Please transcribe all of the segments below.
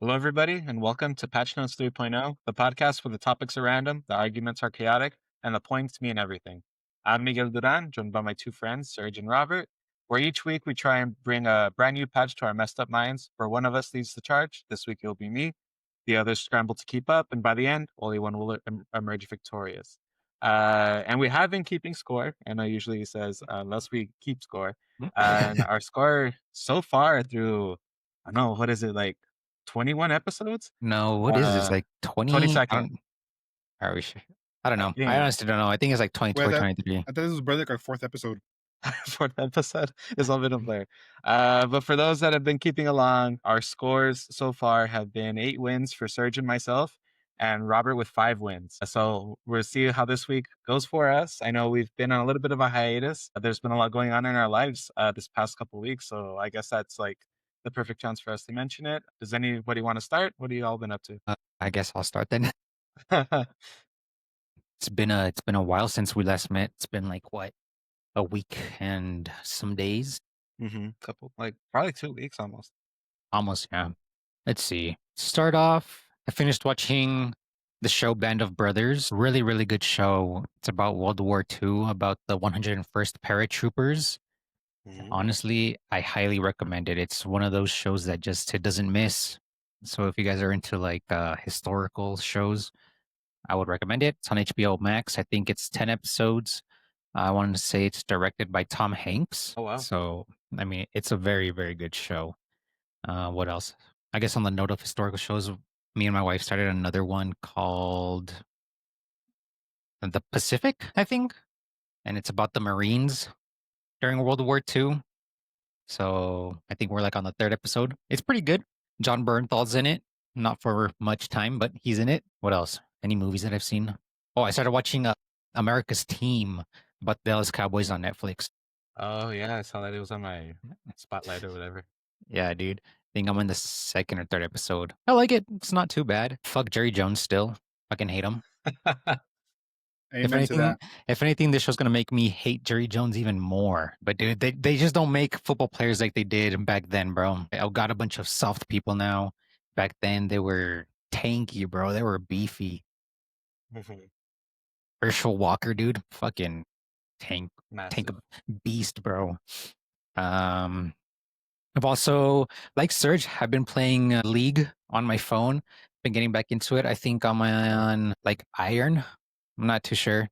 Hello, everybody, and welcome to Patch Notes 3.0, the podcast where the topics are random, the arguments are chaotic, and the points mean everything. I'm Miguel Duran, joined by my two friends, Sergio and Robert, where each week we try and bring a brand new patch to our messed up minds, where one of us leads the charge. This week it'll be me. The others scramble to keep up, and by the end, only one will emerge victorious. And we have been keeping score, and I usually says, unless we keep score. And our score so far through, I don't know, what is it, like 21 episodes? No, what is this? Like 20 20? second. Are we sure? I don't I know. I think honestly don't know. I think it's like 22 Wait, or that 23. I thought this was barely like our fourth episode. fourth episode is all been a blur. But for those that have been keeping along, our scores so far have been 8 wins for Serge and myself, and Robert with 5 wins. So we'll see how this week goes for us. I know we've been on a little bit of a hiatus. There's been a lot going on in our lives this past couple weeks, so I guess that's like the perfect chance for us to mention it. Does anybody want to start? What have you all been up to? I guess I'll start then. It's been a while since we last met. It's been like what, a week and some days? Couple, like probably 2 weeks almost. Almost, yeah. Let's see. Start off, I finished watching the show Band of Brothers. Really, really good show. It's about World War II, about the 101st paratroopers. Honestly, I highly recommend it. It's one of those shows that just it doesn't miss. So if you guys are into like historical shows, I would recommend it. It's on HBO Max. I think it's 10 episodes. I wanted to say it's directed by Tom Hanks. Oh, wow. So, I mean, it's a very, very good show. What else? I guess on the note of historical shows, me and my wife started another one called The Pacific, I think. And it's about the Marines during World War II. So I think we're like on the 3rd episode. It's pretty good. John Bernthal's in it. Not for much time, but he's in it. What else? Any movies that I've seen? Oh, I started watching America's Team about the Dallas Cowboys on Netflix. Oh yeah, I saw that it was on my spotlight or whatever. Yeah, dude. I think I'm in the 2nd or 3rd episode. I like it. It's not too bad. Fuck Jerry Jones still. Fucking hate him. Amen to that. If anything, this show's gonna make me hate Jerry Jones even more. But dude, they just don't make football players like they did back then, bro. I got a bunch of soft people now. Back then, they were tanky, bro. They were beefy. Herschel Walker, dude, fucking tank Massive. beast, bro. I've also, like Serge, I've been playing League on my phone. Been getting back into it. I think I'm on like Iron. I'm not too sure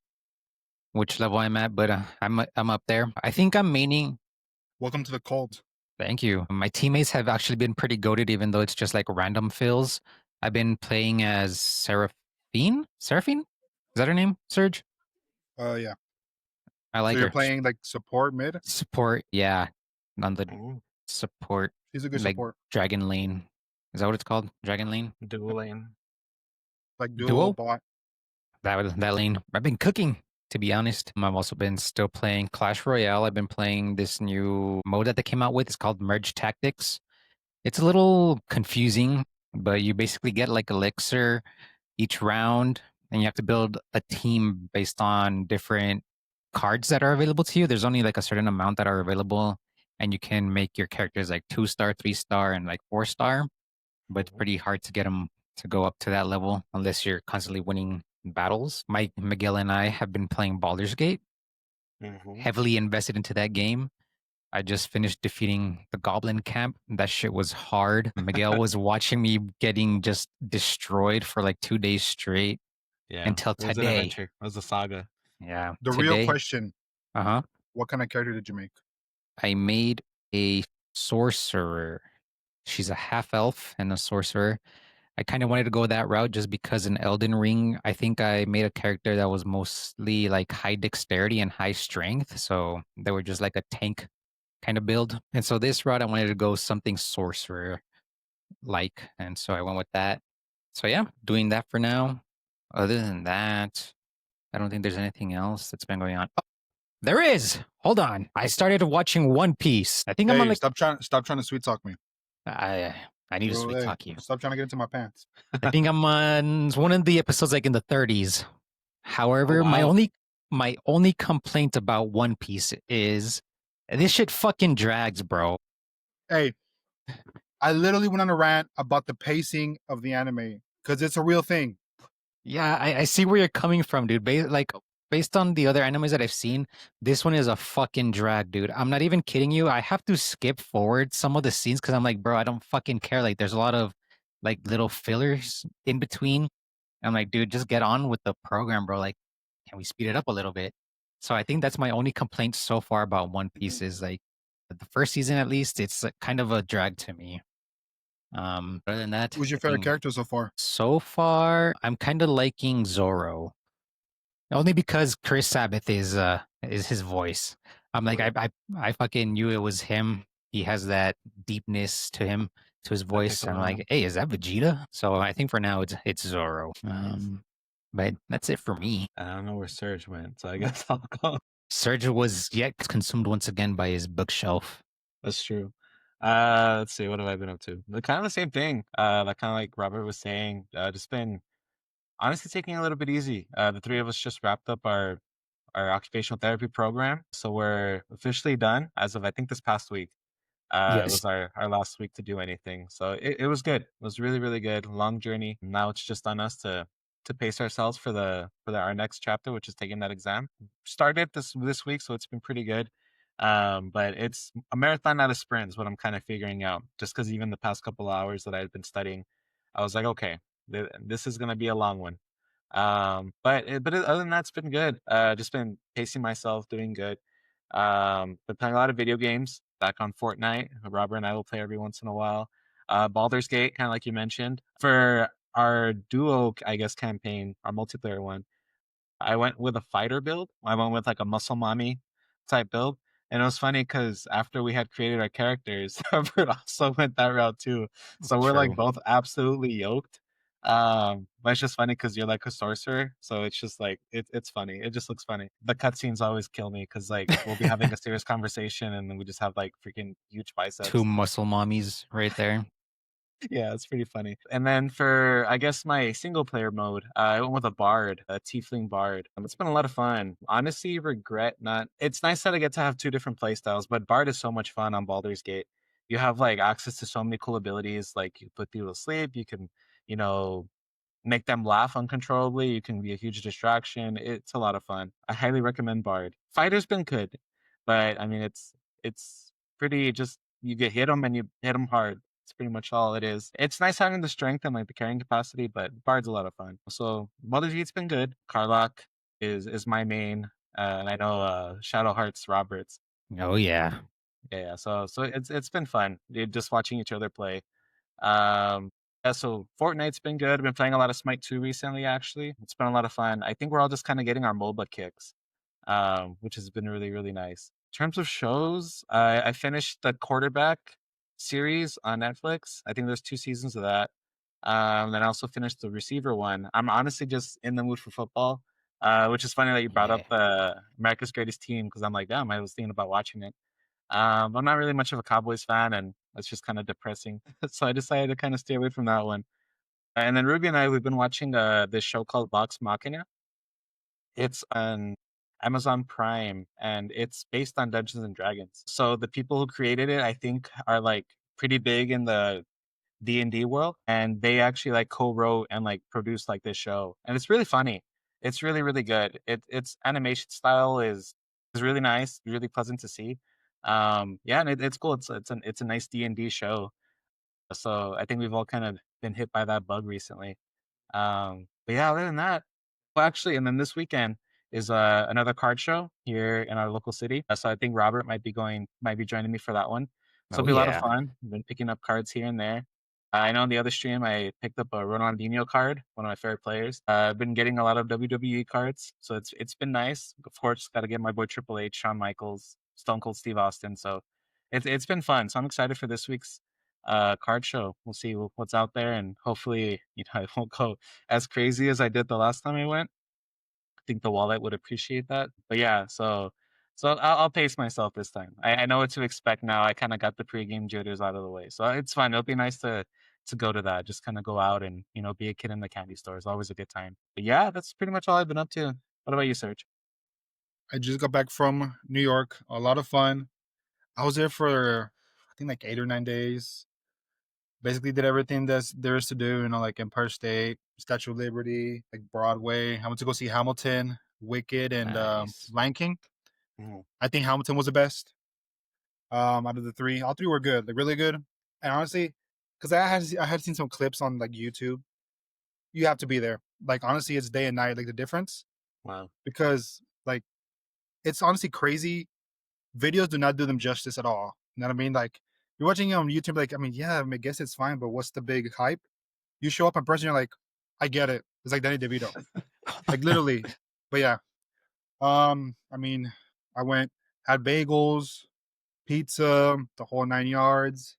which level I'm at, but I'm up there. I think I'm maining. Welcome to the cult. Thank you. My teammates have actually been pretty goated, even though it's just like random fills. I've been playing as Seraphine. Seraphine, is that her name, Serge? Yeah. I like So you're her. playing like support mid? Support, yeah. On the Ooh, support, He's a good like support. Dragon Lane. Is that what it's called? Dragon Lane? dual lane. Like Duo? duo bot. That lane. I've been cooking, to be honest. I've also been still playing Clash Royale. I've been playing this new mode that they came out with. It's called Merge Tactics. It's a little confusing, but you basically get like elixir each round, and you have to build a team based on different cards that are available to you. There's only like a certain amount that are available, and you can make your characters like 2-star, 3-star, and like 4-star. But it's pretty hard to get them to go up to that level unless you're constantly winning battles. Miguel and I have been playing Baldur's Gate, heavily invested into that game. I just finished defeating the Goblin Camp. That shit was hard. Miguel was watching me getting just destroyed for like 2 days straight. Yeah. Until It was an today. adventure. It was a saga. Yeah. The real question, Uh-huh. what kind of character did you make? I made a sorcerer. She's a half elf and a sorcerer. I kind of wanted to go that route just because in Elden Ring, I think I made a character that was mostly like high dexterity and high strength. So they were just like a tank kind of build. And so this route, I wanted to go something sorcerer like. And so I went with that. So yeah, doing that for now. Other than that, I don't think there's anything else that's been going on. Oh, there is. Hold on. I started watching One Piece. I think I'm on Hey, like. stop trying to sweet talk me. I need to Bro, sweet hey, talk you. Stop trying to get into my pants. I think I'm on one of the episodes like in the 30s. However, Oh, wow. my only complaint about One Piece is this shit fucking drags, bro. Hey, I literally went on a rant about the pacing of the anime because it's a real thing. Yeah, I see where you're coming from, dude. Based on the other animes that I've seen, this one is a fucking drag, dude. I'm not even kidding you. I have to skip forward some of the scenes because I'm like, bro, I don't fucking care. Like, there's a lot of like little fillers in between. I'm like, dude, just get on with the program, bro. Like, can we speed it up a little bit? So I think that's my only complaint so far about One Piece is like the first season, at least, it's kind of a drag to me. Other than that, Who's your I favorite think character so far? so far I'm kind of liking Zoro. Only because Chris Sabbath is his voice. I'm like True. I fucking knew it was him. He has that deepness to him, to his I take voice. a I'm lot. like, hey, is that Vegeta? So I think for now it's Zoro. Nice. But that's it for me. I don't know where Serge went, so I guess I'll go. Sergio was yet consumed once again by his bookshelf. That's true. Let's see, what have I been up to? Kind of the same thing. Like kind of like Robert was saying, just been honestly taking it a little bit easy. The three of us just wrapped up our occupational therapy program, so we're officially done as of I think this past week. It Yes, was our last week to do anything. So it was good. It was really, really good. Long journey. Now it's just on us to pace ourselves for our next chapter, which is taking that exam. Started this week, so it's been pretty good. But it's a marathon, not a sprint, is what I'm kind of figuring out. Just because even the past couple hours that I've been studying, I was like, okay, this is gonna be a long one. Other than that, it's been good. Just been pacing myself, doing good. Been playing a lot of video games. Back on Fortnite. Robert and I will play every once in a while. Baldur's Gate, kind of like you mentioned. For our duo, I guess, campaign, our multiplayer one, I went with a fighter build. I went with like a muscle mommy type build. And it was funny because after we had created our characters, Robert also went that route too. So we're like true. both absolutely yoked. But it's just funny because you're like a sorcerer, so it's just like it's funny. It just looks funny. The cutscenes always kill me because like we'll be having a serious conversation and then we just have like freaking huge Two biceps. muscle mommies right there. Yeah, it's pretty funny. And then for I guess my single player mode, I went with a bard, a tiefling bard. It's been a lot of fun. Honestly, regret not. It's nice that I get to have two different play styles, but bard is so much fun on Baldur's Gate. You have like access to so many cool abilities. Like you put people to sleep. You can, you know, make them laugh uncontrollably. You can be a huge distraction. It's a lot of fun. I highly recommend Bard. Fighter's been good, but I mean it's pretty just you get hit them and you hit them hard. It's pretty much all it is. It's nice having the strength and like the carrying capacity, but Bard's a lot of fun. So Baldur's Gate's been good. Karlach is my main, and I know Shadow Hearts Roberts. Oh yeah. Yeah. So it's been fun. Just watching each other play. Yeah, so Fortnite's been good. I've been playing a lot of Smite 2 recently, actually. It's been a lot of fun. I think we're all just kind of getting our MOBA kicks, which has been really, really nice. In terms of shows, I finished the Quarterback series on Netflix. I think there's 2 seasons of that. Then I also finished the Receiver one. I'm honestly just in the mood for football, which is funny that you brought Yeah. up the America's Greatest Team because I'm like, damn, I was thinking about watching it. I'm not really much of a Cowboys fan, and it's just kind of depressing. So I decided to kind of stay away from that one. And then Ruby and I, we've been watching this show called Vox Machina. It's on Amazon Prime, and it's based on Dungeons and Dragons. So the people who created it, I think, are like pretty big in the D&D world, and they actually like co-wrote and like produced like this show, and it's really funny. It's really really good. Its animation style is really nice, really pleasant to see. Yeah, and it's cool. It's a nice D&D show. So I think we've all kind of been hit by that bug recently. But yeah, other than that, well, actually, and then this weekend is another card show here in our local city. So I think Robert might be joining me for that one. So Oh it'll be a lot of yeah. fun. I've been picking up cards here and there. I know on the other stream I picked up a Ronaldinho card, one of my favorite players. I've been getting a lot of WWE cards, so it's been nice. Of course, got to get my boy Triple H, Shawn Michaels, Stone Cold Steve Austin. So it's been fun. So I'm excited for this week's card show. We'll see what's out there, and hopefully, I won't go as crazy as I did the last time I went. I think the wallet would appreciate that. But yeah, so I'll pace myself this time. I know what to expect now. I kind of got the pregame jitters out of the way, so it's fun. It'll be nice to go to that. Just kind of go out and be a kid in the candy store. It's always a good time. But yeah, that's pretty much all I've been up to. What about you, Serge? I just got back from New York. A lot of fun. I was there for I think like 8 or 9 days. Basically, did everything there is to do. Like Empire State, Statue of Liberty, like Broadway. I went to go see Hamilton, Wicked, and Nice. Lion King. Mhm. I think Hamilton was the best. Out of the three, all three were good, like really good. And honestly, because I had seen some clips on like YouTube. You have to be there. Like honestly, it's day and night. Like the difference Wow. because like it's honestly crazy. Videos do not do them justice at all. You know what I mean? Like you're watching it on YouTube. Like I mean, yeah, I guess it's fine, but what's the big hype? You show up in person, you're like, I get it. It's like Danny DeVito, like literally. But yeah, I mean, I went, had bagels, pizza, the whole 9 yards.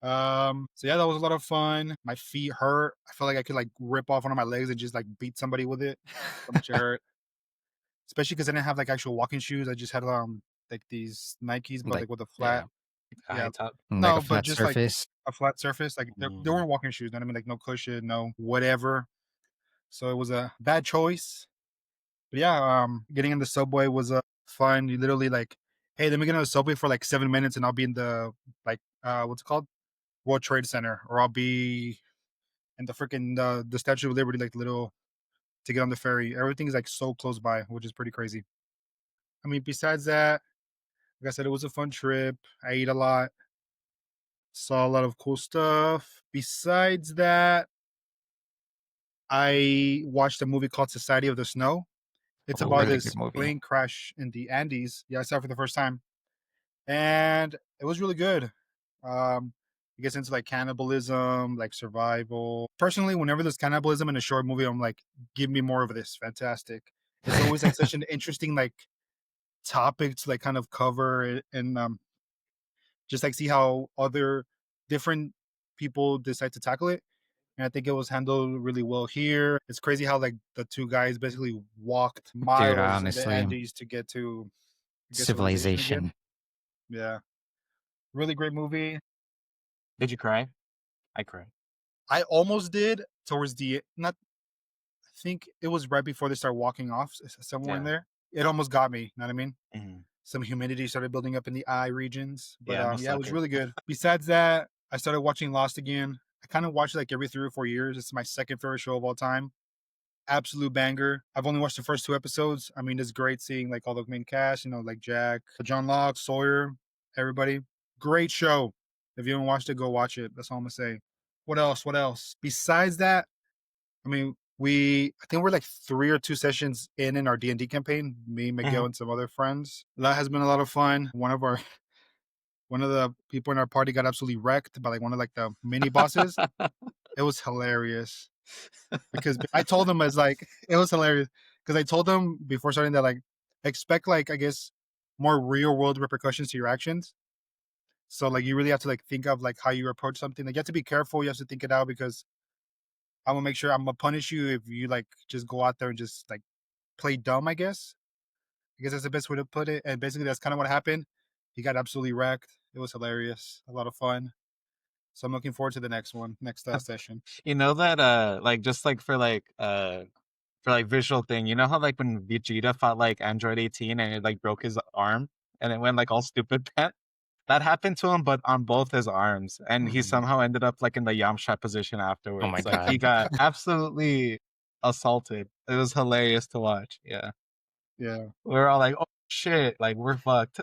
So yeah, that was a lot of fun. My feet hurt. I felt like I could like rip off one of my legs and just like beat somebody with it. So much it hurt. Especially because I didn't have like actual walking shoes. I just had like these Nikes, but Like, like with a flat. yeah, A high Yeah, top. like a no, but flat just like surface. a flat surface. Like they Mm. weren't walking shoes. You know what I mean? Like no cushion, no whatever. So it was a bad choice. But yeah, getting in the subway was fun. You literally like, hey, let me get on the subway for like 7 minutes, and I'll be in the like what's it called, World Trade Center, or I'll be in the freaking the Statue of Liberty, like little to get on the ferry. Everything's like so close by, which is pretty crazy. I mean, besides that, like I said, it was a fun trip. I ate a lot, saw a lot of cool stuff. Besides that, I watched a movie called Society of the Snow. It's Oh, about really good this movie. plane crash in the Andes. Yeah, I saw it for the first time, and it was really good. It gets into like cannibalism, like survival. Personally, whenever there's cannibalism in a short movie, I'm like, give me more of this. Fantastic. It's always like such an interesting like topic to like kind of cover it, and just like see how other different people decide to tackle it. And I think it was handled really well here. It's crazy how like the two guys basically walked Dude, miles in the honestly, Andes to get to, I guess, civilization again. civilization. Yeah, really great movie. Did you cry? I cried. I almost did towards the not. I think it was right before they start walking off, somewhere in Yeah. there. It almost got me. You know what I mean? Mhm. Some humidity started building up in the eye regions, but Yeah, I'm a yeah, it was sucker. really good. Besides that, I started watching Lost again. I kind of watch it like every 3 or 4 years. It's my second favorite show of all time. Absolute banger. I've only watched the first two episodes. I mean, it's great seeing like all the main cast, like Jack, John Locke, Sawyer, everybody. Great show. If you haven't watched it, go watch it. That's all I'm gonna say. What else? What else? Besides that, I mean, I think we're like 3 or 2 sessions in our D&D campaign. Me, Miguel, Mhm. and some other friends. That has been a lot of fun. One of the people in our party got absolutely wrecked by like one of like the mini bosses. It was hilarious because I told them as like it was hilarious because I told them before starting that like expect like I guess more real world repercussions to your actions. So like you really have to like think of like how you approach something. Like you have to be careful. You have to think it out because I'm gonna make sure I'm gonna punish you if you like just go out there and just like play dumb. I guess that's the best way to put it. And basically that's kind of what happened. He got absolutely wrecked. It was hilarious. A lot of fun. So I'm looking forward to the next one, next session. You know that like just like for like visual thing, you know how like when Vegeta fought like Android 18 and it like broke his arm and it went like all stupid bent? That happened to him, but on both his arms. And he Mhm. somehow ended up like in the Yamcha position Oh my afterwards. Like he god. got absolutely assaulted. It was hilarious to watch. Yeah. Yeah. We were all like, oh shit, like we're fucked.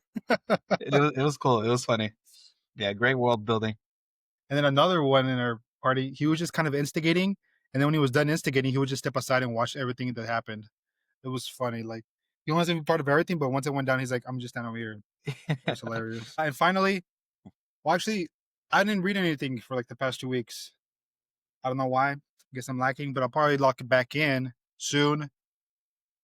It was cool. It was funny. Yeah, great world building. And then another one in our party, he was just kind of instigating. And then when he was done instigating, he would just step aside and watch everything that happened. It was funny. Like he wants to be part of everything, but once it went down, he's like, I'm just standing over here. It was hilarious. And finally, well, actually, I didn't read anything for like the past 2 weeks. I don't know why. I guess I'm lacking, but I'll probably lock it back in soon.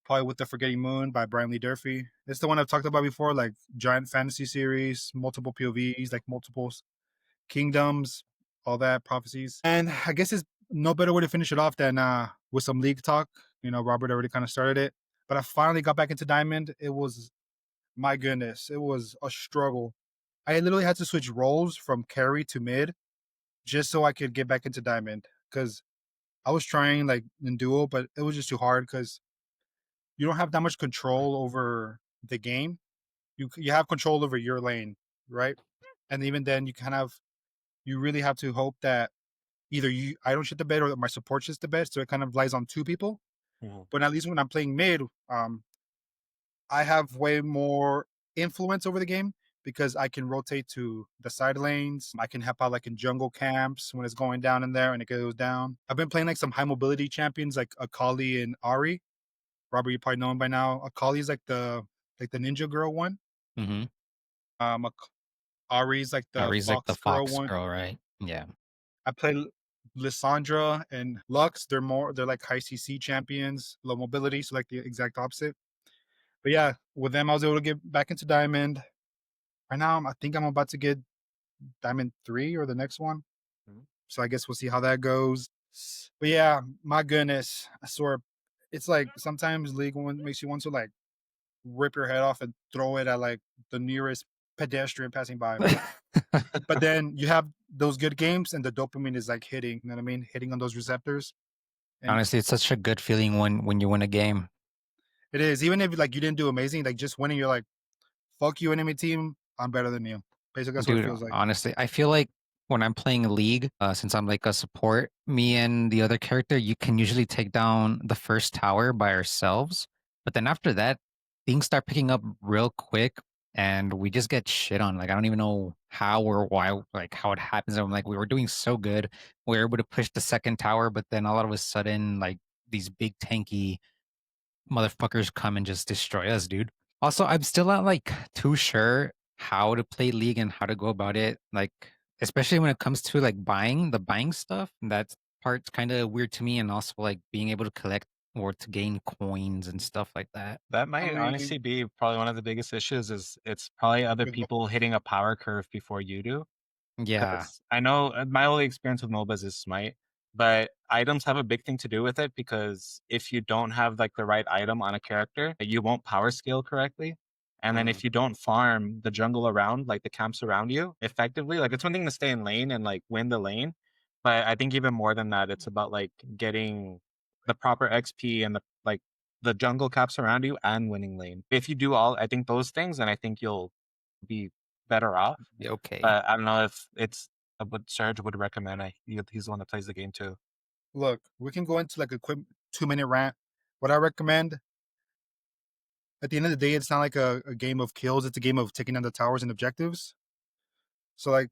Probably with The Forgetting Moon by Brian Lee Durfee. It's the one I've talked about before, like giant fantasy series, multiple POVs, like multiple kingdoms, all that prophecies. And I guess it's no better way to finish it off than with some league talk. Robert already kind of started it, but I finally got back into Diamond. It was, my goodness, it was a struggle. I literally had to switch roles from carry to mid just so I could get back into Diamond because I was trying like in duo, but it was just too hard because you don't have that much control over the game. You have control over your lane, right? And even then, you kind of you really have to hope that either I don't shit the bed or my support shits the bed. So it kind of lies on two people. Mhm. But at least when I'm playing mid, I have way more influence over the game because I can rotate to the side lanes. I can help out like in jungle camps when it's going down in there and it goes down. I've been playing like some high mobility champions like Akali and Ari. Robert, you probably know him by now. Akali's like the ninja girl one. Mm-hmm. Ari's like the Ari's like the fox girl fox one. girl, right? Yeah. I play Lissandra and Lux. They're like high CC champions, low mobility, so like the exact opposite. But yeah, with them I was able to get back into Diamond. Right now, I think I'm about to get Diamond 3 or the next one. Mhm. So I guess we'll see how that goes. But yeah, my goodness, I swear, it's like sometimes League One makes you want to like rip your head off and throw it at like the nearest pedestrian passing by. But then you have those good games and the dopamine is like hitting, you know what I mean? Hitting on those receptors. And Honestly, it's such a good feeling when you win a game. it is, even if like you didn't do amazing, like just winning, you're like, fuck you, enemy team, I'm better than you. Basically, that's what it Dude, feels like. honestly, I feel like when I'm playing a league, since I'm like a support, me and the other character, you can usually take down the first tower by ourselves. But then after that, things start picking up real quick and we just get shit on. Like I don't even know how or why, like how it happens. I'm like, we were doing so good. We were able to push the second tower, but then all of a sudden, like these big tanky motherfuckers come and just destroy us, dude. Also, I'm still not like too sure how to play League and how to go about it. Like, especially when it comes to like buying stuff. That part's kind of weird to me, and also like being able to collect or to gain coins and stuff like that. That I might honestly mean, be probably one of the biggest issues is it's probably other with people hitting a power curve before you do. Yeah. Because I know my only experience with MOBAs is Smite, but items have a big thing to do with it because if you don't have like the right item on a character, you won't power scale correctly. And then if you don't farm the jungle around, like the camps around you effectively, like it's one thing to stay in lane and like win the lane. But I think even more than that, it's about like getting the proper XP and the jungle caps around you and winning lane. If you do all, I think those things, and I think you'll be better off. Okay. But I don't know if it's what Serge would recommend. He's the one that plays the game too. look, we can go into like a quick 2 minute rant. What I recommend at the end of the day, it's not like a game of kills, it's a game of taking down the towers and objectives. So like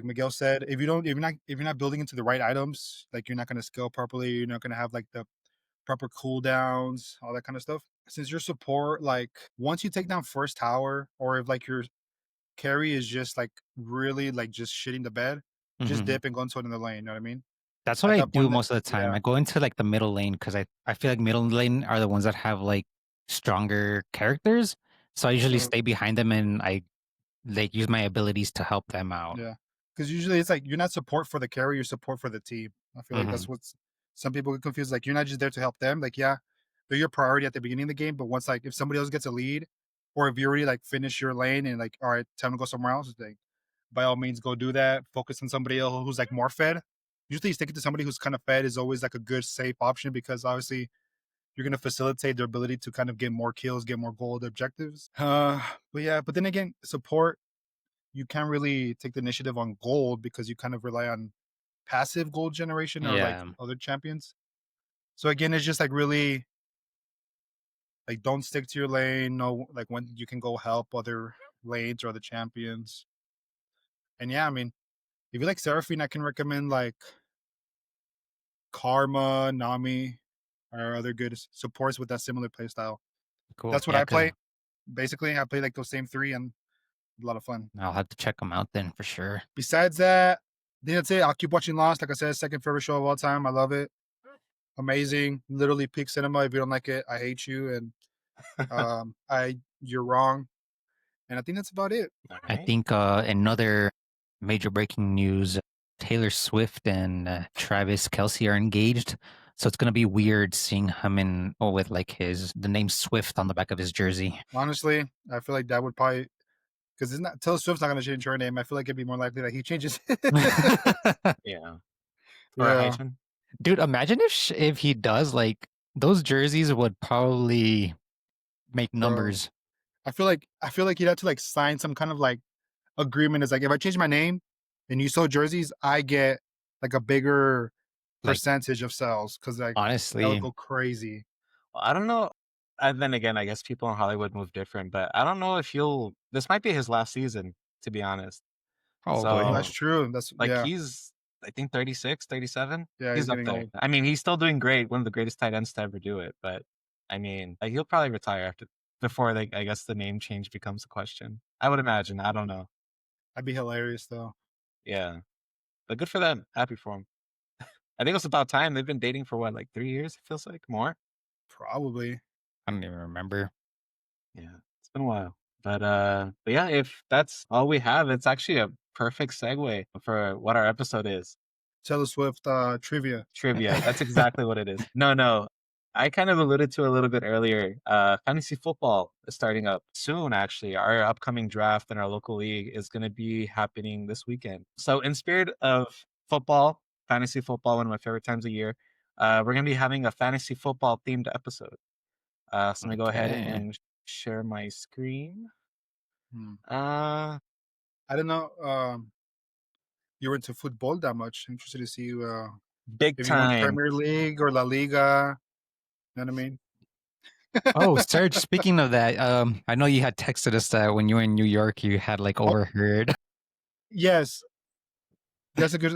Miguel said, if you're not building into the right items, like you're not gonna scale properly, you're not gonna have like the proper cooldowns, all that kind of stuff. Since your support, like once you take down first tower, or if like your carry is just like really like just shitting the bed, just Hmm. dip and go into another lane. You know what I mean? That's what At I that do point, most of the time. yeah, I go into like the middle lane because I feel like middle lane are the ones that have like stronger characters. So I usually so stay behind them and I like use my abilities to help them out. yeah, because usually it's like you're not support for the carry, you're support for the team. I feel like Hmm. that's what's some people get confused. Like you're not just there to help them. Like yeah, they're your priority at the beginning of the game, but once like if somebody else gets a lead, or if you already like finish your lane and like all right, time to go somewhere else, it's like by all means go do that. Focus on somebody else who's like more fed. Usually sticking to somebody who's kind of fed is always like a good safe option because obviously you're going to facilitate their ability to kind of get more kills, get more gold objectives. But yeah, but then again, support, you can't really take the initiative on gold because you kind of rely on passive gold generation or like Yeah. other champions. So again, it's just like really like don't stick to your lane. Know like when you can go help other lanes or other champions. And yeah, I mean, if you like Seraphine, I can recommend like Karma, Nami, or other good supports with that similar playstyle. Cool. That's what Yeah, I because play. Basically, I play like those same three and a lot of fun. I'll have to check them out then for sure. Besides that, I think that's it. I'll keep watching Lost. Like I said, second favorite show of all time. I love it. Amazing. Literally peak cinema. If you don't like it, I hate you. And I you're wrong. And I think that's about it. All I right. think another major breaking news, Taylor Swift and Travis Kelce are engaged. So it's gonna be weird seeing him in with like his the name Swift on the back of his jersey. Honestly, I feel like that would probably because it's not Taylor Swift's not gonna change her name. I feel like it'd be more likely that he changes. Yeah. Or a Yeah, hyphen. Dude, imagine if he does like those jerseys would probably make bro. numbers. I feel like you'd have to like sign some kind of like agreement. Is like if I change my name, and you sell jerseys, I get like a bigger Like, percentage of sales because like that would honestly, go crazy. Well, I don't know. And then again, I guess people in Hollywood move different, but I don't know if he'll. This might be his last season, to be honest. probably. That's So, true. That's like, yeah, he's, I think, 36, 37. yeah. He's He's up getting there. old. I mean, he's still doing great. One of the greatest tight ends to ever do it. But I mean, like, he'll probably retire after before like I guess the name change becomes a question. I would imagine. I don't know. That'd be hilarious though. Yeah, but good for them. Happy for him. I think it's about time. They've been dating for what, like 3 years? It feels like more. Probably. I don't even remember. Yeah, it's been a while. But yeah, if that's all we have, it's actually a perfect segue for what our episode is. Taylor Swift trivia. Trivia. That's exactly what it is. No. I kind of alluded to a little bit earlier. Fantasy football is starting up soon, actually. Our upcoming draft in our local league is going to be happening this weekend. So, in spirit of football, fantasy football, one of my favorite times of year, we're going to be having a fantasy football themed episode. So, let me go ahead Okay. and share my screen. Hmm. Uh, I don't know. You were into football that much. Interested to see Big if you want time. Premier League or La Liga. You know what I mean? Oh, Serge, speaking of that, I know you had texted us that when you were in New York, you had like Oh, overheard. yes, that's a good.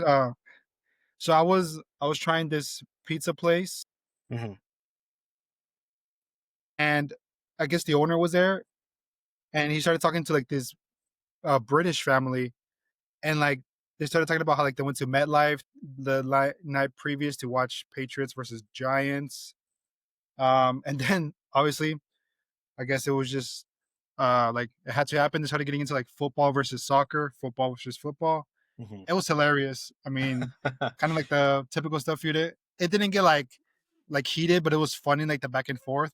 So I was trying this pizza place, Mhm. and I guess the owner was there, and he started talking to like this British family, and like they started talking about how like they went to MetLife the night previous to watch Patriots versus Giants. And then obviously, I guess it was just like it had to happen. They started getting into like football versus soccer, football versus football. Mhm. It was hilarious. I mean, kind of like the typical stuff you did. It didn't get like heated, but it was funny, like the back and forth.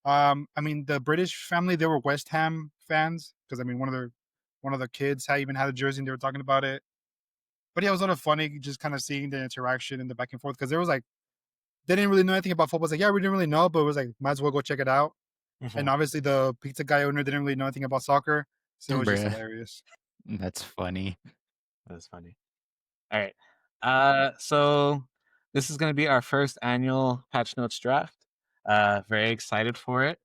I mean, the British family, they were West Ham fans because I mean, one of the kids had even had a jersey, and they were talking about it. But yeah, it was sort of funny just kind of seeing the interaction and the back and forth because there was like they didn't really know anything about football. It's like, yeah, we didn't really know, but it was like might as well go check it out. And Mhm. obviously, the pizza guy owner didn't really know anything about soccer, so it was just Bruh, hilarious. that's funny. That's funny. All right. So this is going to be our first annual Patch Notes draft. Very excited for it.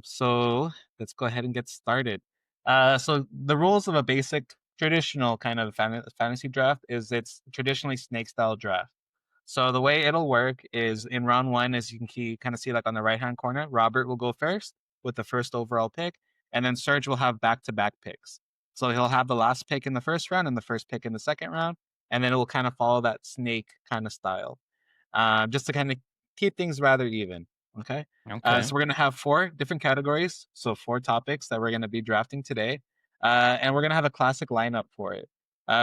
So let's go ahead and get started. So the rules of a basic traditional kind of fantasy draft is it's traditionally snake style draft. So the way it'll work is in round one, as you can kind of see like on the right hand corner, Robert will go first with the first overall pick, and then Serge will have back to back picks. So he'll have the last pick in the first round and the first pick in the second round, and then it will kind of follow that snake kind of style, just to kind of keep things rather even. Okay. Okay. So we're going to have four different categories. So four topics that we're going to be drafting today. And we're going to have a classic lineup for it.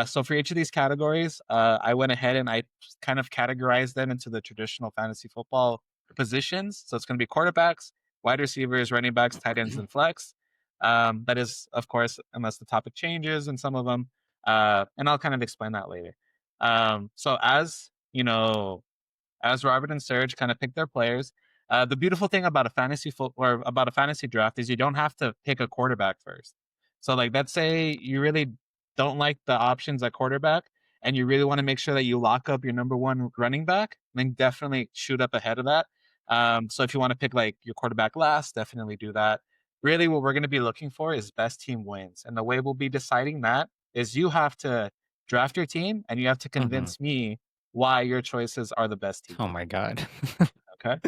So for each of these categories, I went ahead and I kind of categorized them into the traditional fantasy football positions. So it's going to be quarterbacks, wide receivers, running backs, tight ends, and flex. That is, of course, unless the topic changes in some of them. And I'll kind of explain that later. So as you know, as Robert and Serge kind of pick their players. The beautiful thing about or about a fantasy draft is you don't have to pick a quarterback first. So, like, let's say you really don't like the options at quarterback, and you really want to make sure that you lock up your number one running back, then definitely shoot up ahead of that. So, if you want to pick like your quarterback last, definitely do that. Really, what we're going to be looking for is best team wins, and the way we'll be deciding that is you have to draft your team, and you have to Hmm. convince me why your choices are the best team. Oh my God. Okay.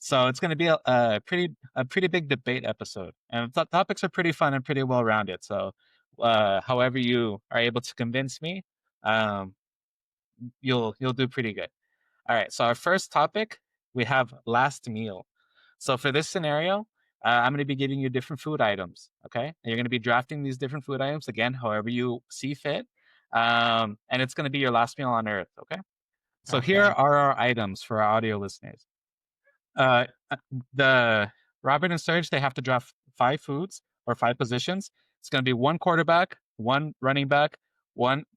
So it's going to be a pretty big debate episode, and topics are pretty fun and pretty well rounded. So, however you are able to convince me, um, you'll do pretty good. All right. So our first topic we have last meal. So for this scenario, I'm going to be giving you different food items. Okay, and you're going to be drafting these different food items again, however you see fit, and it's going to be your last meal on Earth. Okay. So here Okay. are our items for our audio listeners. Uh, the Robert and Serge, they have to draft five foods or five positions. It's going to be one quarterback, one running back,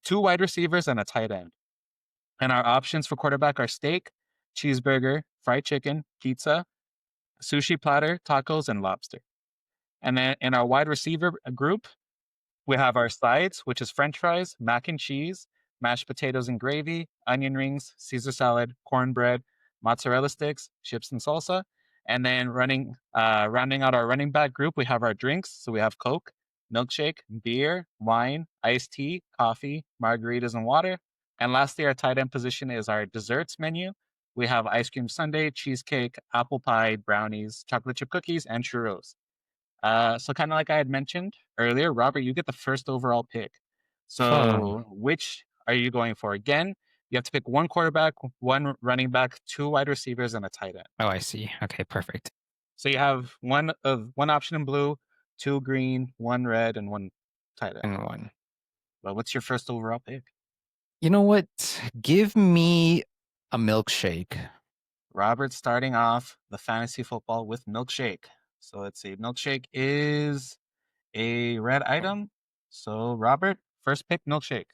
two wide receivers, and a tight end. And our options for quarterback are steak, cheeseburger, fried chicken, pizza, sushi platter, tacos, and lobster. And then in our wide receiver group, We have our sides, which is French fries, mac and cheese, mashed potatoes and gravy, onion rings, Caesar salad, cornbread, mozzarella sticks, chips and salsa. And then rounding out our running back group, we have our drinks. So we have Coke, milkshake, beer, wine, iced tea, coffee, margaritas, and water. And lastly, our tight end position is our desserts menu. We have ice cream sundae, cheesecake, apple pie, brownies, chocolate chip cookies, and churros. So kind of like I had mentioned earlier, Robert, you get the first overall pick. So which are you going for? Again, you have to pick one quarterback, one running back, two wide receivers, and a tight end. Oh, I see. Okay, perfect. So you have one option in blue, two green, one red, and one tight end. And one. Well, what's your first overall pick? You know what? Give me a milkshake. Robert starting off the fantasy football with milkshake. So let's see. Milkshake is a red item. So Robert, first pick milkshake.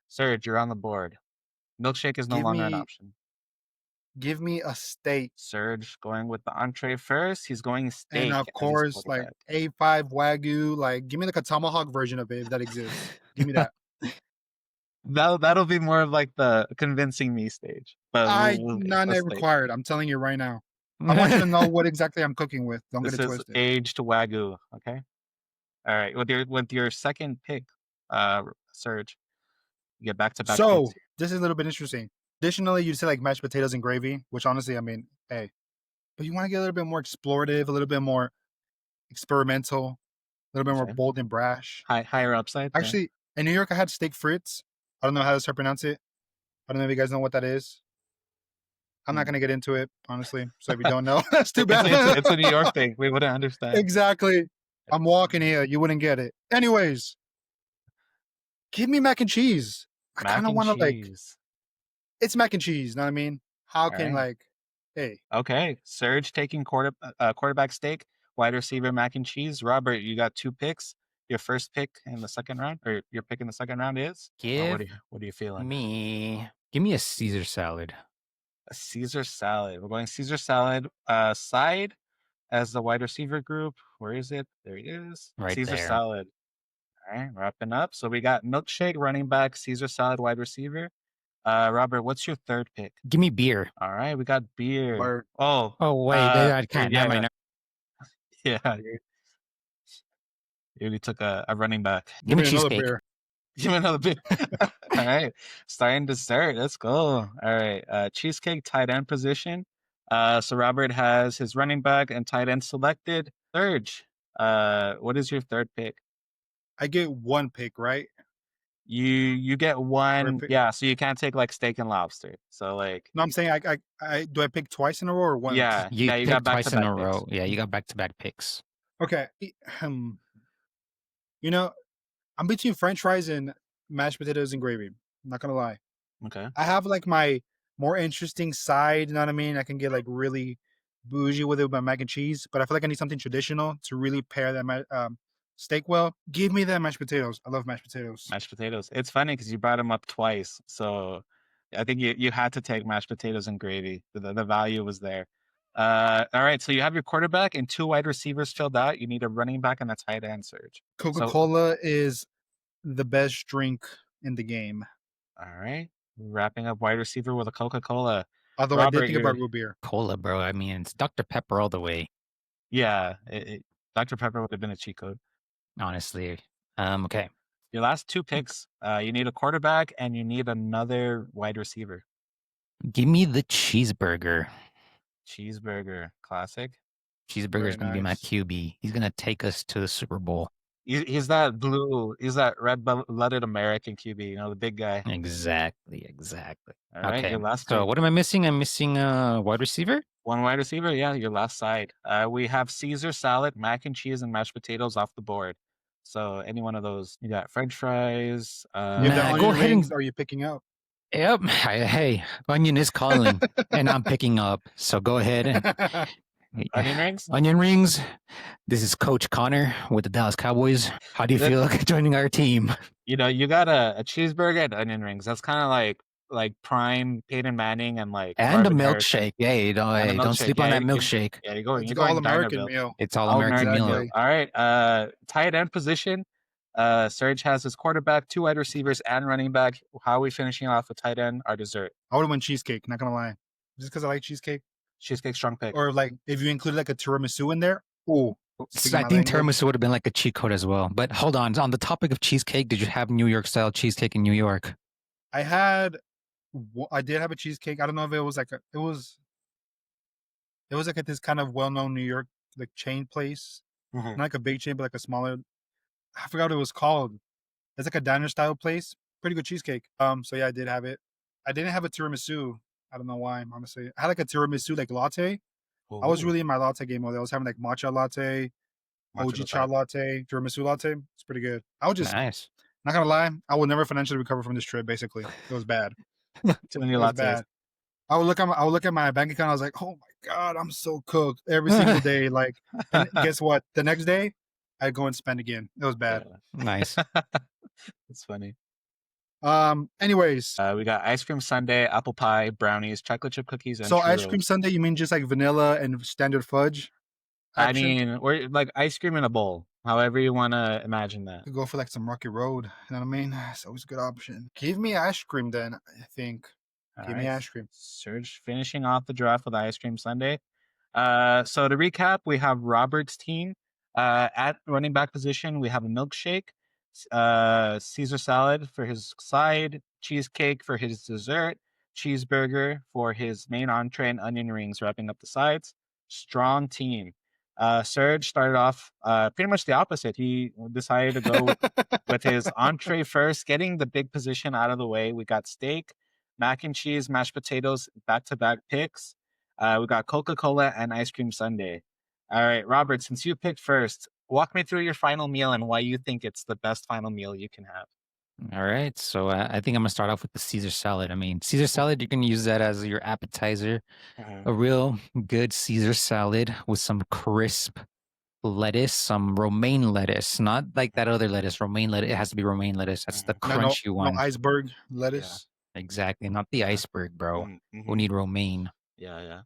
Serge, you're on the board. Milkshake is no longer an option. Give me a steak. Serge going with the entree first. He's going steak. And of course, like A5 Wagyu. Like, give me like a tomahawk version of it if that exists. Give me that. That'll be more of like the convincing me stage. But none required. I'm telling you right now. I want you to know what exactly I'm cooking with. Don't get it twisted. This is aged Wagyu. Okay. All right. With your second pick, Serge, you get back to back. So this is a little bit interesting. Additionally, you'd say like mashed potatoes and gravy, which honestly, I mean, hey, but you want to get a little bit more explorative, a little bit more experimental, a little bit more bold and brash. Higher upside. Actually, in New York, I had steak frites. I don't know how to pronounce it. I don't know if you guys know what that is. I'm not going to get into it, honestly. So if you don't know, that's too bad. It's a New York thing. We wouldn't understand. Exactly. I'm walking here. You wouldn't get it. Anyways, give me mac and cheese. I kind of want to like, it's mac and cheese. Know what I mean? How can like, hey. Okay. Serge taking quarterback steak, wide receiver mac and cheese. Robert, you got two picks. Your first pick in the second round, or your pick in the second round is? What are you feeling? Give me a Caesar salad. A Caesar salad. We're going Caesar salad. Side as the wide receiver group. Where is it? There he is. Right Caesar there. salad. All right, wrapping up. So we got milkshake, running back, Caesar salad, wide receiver. Robert, what's your third pick? Give me beer. All right, we got beer. Oh wait, I can't. Yeah. You took a running back. Give me cheesecake. Give me another beer. All right. Starting dessert. Let's go. All right. Cheesecake tight end position. So Robert has his running back and tight end selected. Serge, what is your third pick? I get one pick, right? You get one. Yeah. So you can't take like steak and lobster. So like. No, I'm saying I do I pick twice in a row or once? Yeah. You got twice in a row. Yeah, you got back-to-back picks. Okay. You know, I'm between French fries and mashed potatoes and gravy. I'm not gonna lie. Okay. I have like my more interesting side. You know what I mean? I can get like really bougie with it with my mac and cheese, but I feel like I need something traditional to really pair that steak well. Give me that mashed potatoes. I love mashed potatoes. Mashed potatoes. It's funny because you brought them up twice, so I think you had to take mashed potatoes and gravy. The value was there. All right, so you have your quarterback and two wide receivers filled out. You need a running back and a tight end, Serge. Coca-Cola is the best drink in the game. All right, wrapping up wide receiver with a Coca-Cola. Although Robert, I did think about root beer. Cola, bro. I mean, it's Dr. Pepper all the way. Yeah, Dr. Pepper would have been a cheat code. Honestly. Okay. Your last two picks, you need a quarterback and you need another wide receiver. Give me the cheeseburger. Cheeseburger, classic. Cheeseburger is going to be my QB. He's going to take us to the Super Bowl. He's that red-blooded American QB, you know, the big guy. Exactly. All right, okay. Your last so what am I missing? I'm missing a wide receiver? One wide receiver, yeah, your last side. We have Caesar salad, mac and cheese, and mashed potatoes off the board. So any one of those. You got French fries. Go ahead and are you picking up? Yep. Hey, onion is calling, and I'm picking up. So go ahead and onion rings. Onion rings. This is Coach Connor with the Dallas Cowboys. How do you feel joining our team? You know, you got a cheeseburger and onion rings. That's kind of like prime Peyton Manning and like. And a milkshake. Yeah, don't sleep on that milkshake. Yeah, you go. It's all American meal. It's all American meal. All right. Tight end position. Serge has his quarterback, 2 wide receivers, and running back. How are we finishing off with tight end? Our dessert. I would have went cheesecake. Not gonna lie, just because I like cheesecake. Cheesecake, strong pick. Or like if you include like a tiramisu in there. Ooh, I think tiramisu would have been like a cheat code as well. But hold on the topic of cheesecake, did you have New York style cheesecake in New York? I did have a cheesecake. I don't know if it was like it was like at this kind of well-known New York like chain place, not like a big chain, but like a smaller. I forgot what it was called. It's like a diner style place. Pretty good cheesecake. So yeah, I did have it. I didn't have a tiramisu. I don't know why. Honestly, I had like a tiramisu like latte. Ooh. I was really in my latte game mode. I was having like matcha latte, OG chai latte, tiramisu latte. It's pretty good. I was just nice. Not gonna lie, I will never financially recover from this trip. Basically, it was bad. Too many lattes. Bad. I would look at my bank account. I was like, oh my god, I'm so cooked every single day. Like, and guess what? The next day, I go and spend again. It was bad. Yeah. Nice. That's funny. Anyways, we got ice cream sundae, apple pie, brownies, chocolate chip cookies, and so churros. ice cream sundae, you mean just like vanilla and standard fudge? Action? I mean, we're like ice cream in a bowl. However you want to imagine that. Could go for like some Rocky Road. You know what I mean? It's always a good option. Give me ice cream then. I think. Give me ice cream. Serge finishing off the draft with ice cream sundae. So to recap, we have Robert's team. At running back position, we have a milkshake, Caesar salad for his side, cheesecake for his dessert, cheeseburger for his main entree, and onion rings wrapping up the sides. Strong team. Serge started off pretty much the opposite. He decided to go with his entree first, getting the big position out of the way. We got steak, mac and cheese, mashed potatoes, back-to-back picks. We got Coca-Cola and ice cream sundae. All right, Robert, since you picked first, walk me through your final meal and why you think it's the best final meal you can have. All right, so I think I'm gonna start off with the Caesar salad. I mean, Caesar salad, you can use that as your appetizer. A real good Caesar salad with some crisp lettuce, some romaine lettuce, not like that other lettuce. Romaine lettuce, it has to be romaine lettuce. That's the crunchy one. No iceberg lettuce. Yeah, exactly, not the iceberg, bro. We need romaine. Yeah.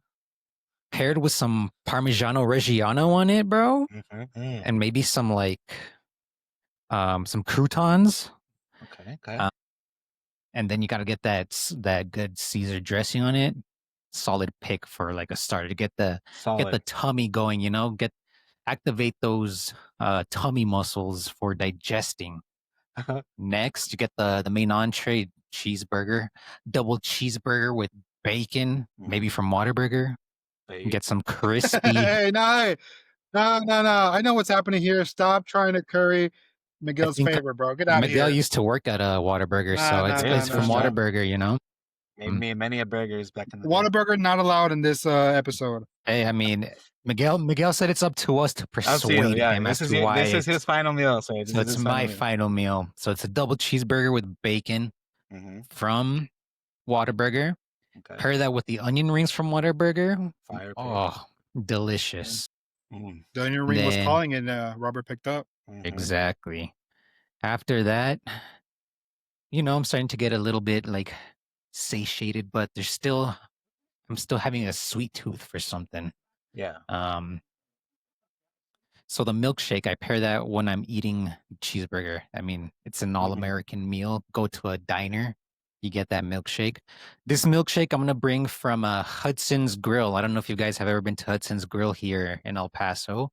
Paired with some Parmigiano Reggiano on it, bro, and maybe some like some croutons. Okay. And then you got to get that good Caesar dressing on it. Solid pick for like a starter to get the tummy going. You know, activate those tummy muscles for digesting. Next, you get the main entree, cheeseburger, double cheeseburger with bacon, maybe from Whataburger. Get some crispy. Hey, no. I know what's happening here. Stop trying to curry Miguel's favor, bro. Get out of here. Miguel used to work at a Whataburger, so it's from Whataburger, you know? Made me many a burgers back in the day. Whataburger not allowed in this episode. Hey, I mean, Miguel said it's up to us to persuade him as to why. This is his final meal. So it's my final meal. So it's a double cheeseburger with bacon from Whataburger. Okay. Pair that with the onion rings from Whataburger. Fire. Oh, delicious. The onion ring was calling and Robert picked up. Exactly. After that, you know, I'm starting to get a little bit like satiated, but I'm still having a sweet tooth for something. Yeah. So the milkshake, I pair that when I'm eating cheeseburger. I mean, it's an all-American meal. Go to a diner, you get that milkshake. This milkshake I'm gonna bring from Hudson's Grill. I don't know if you guys have ever been to Hudson's Grill here in El Paso.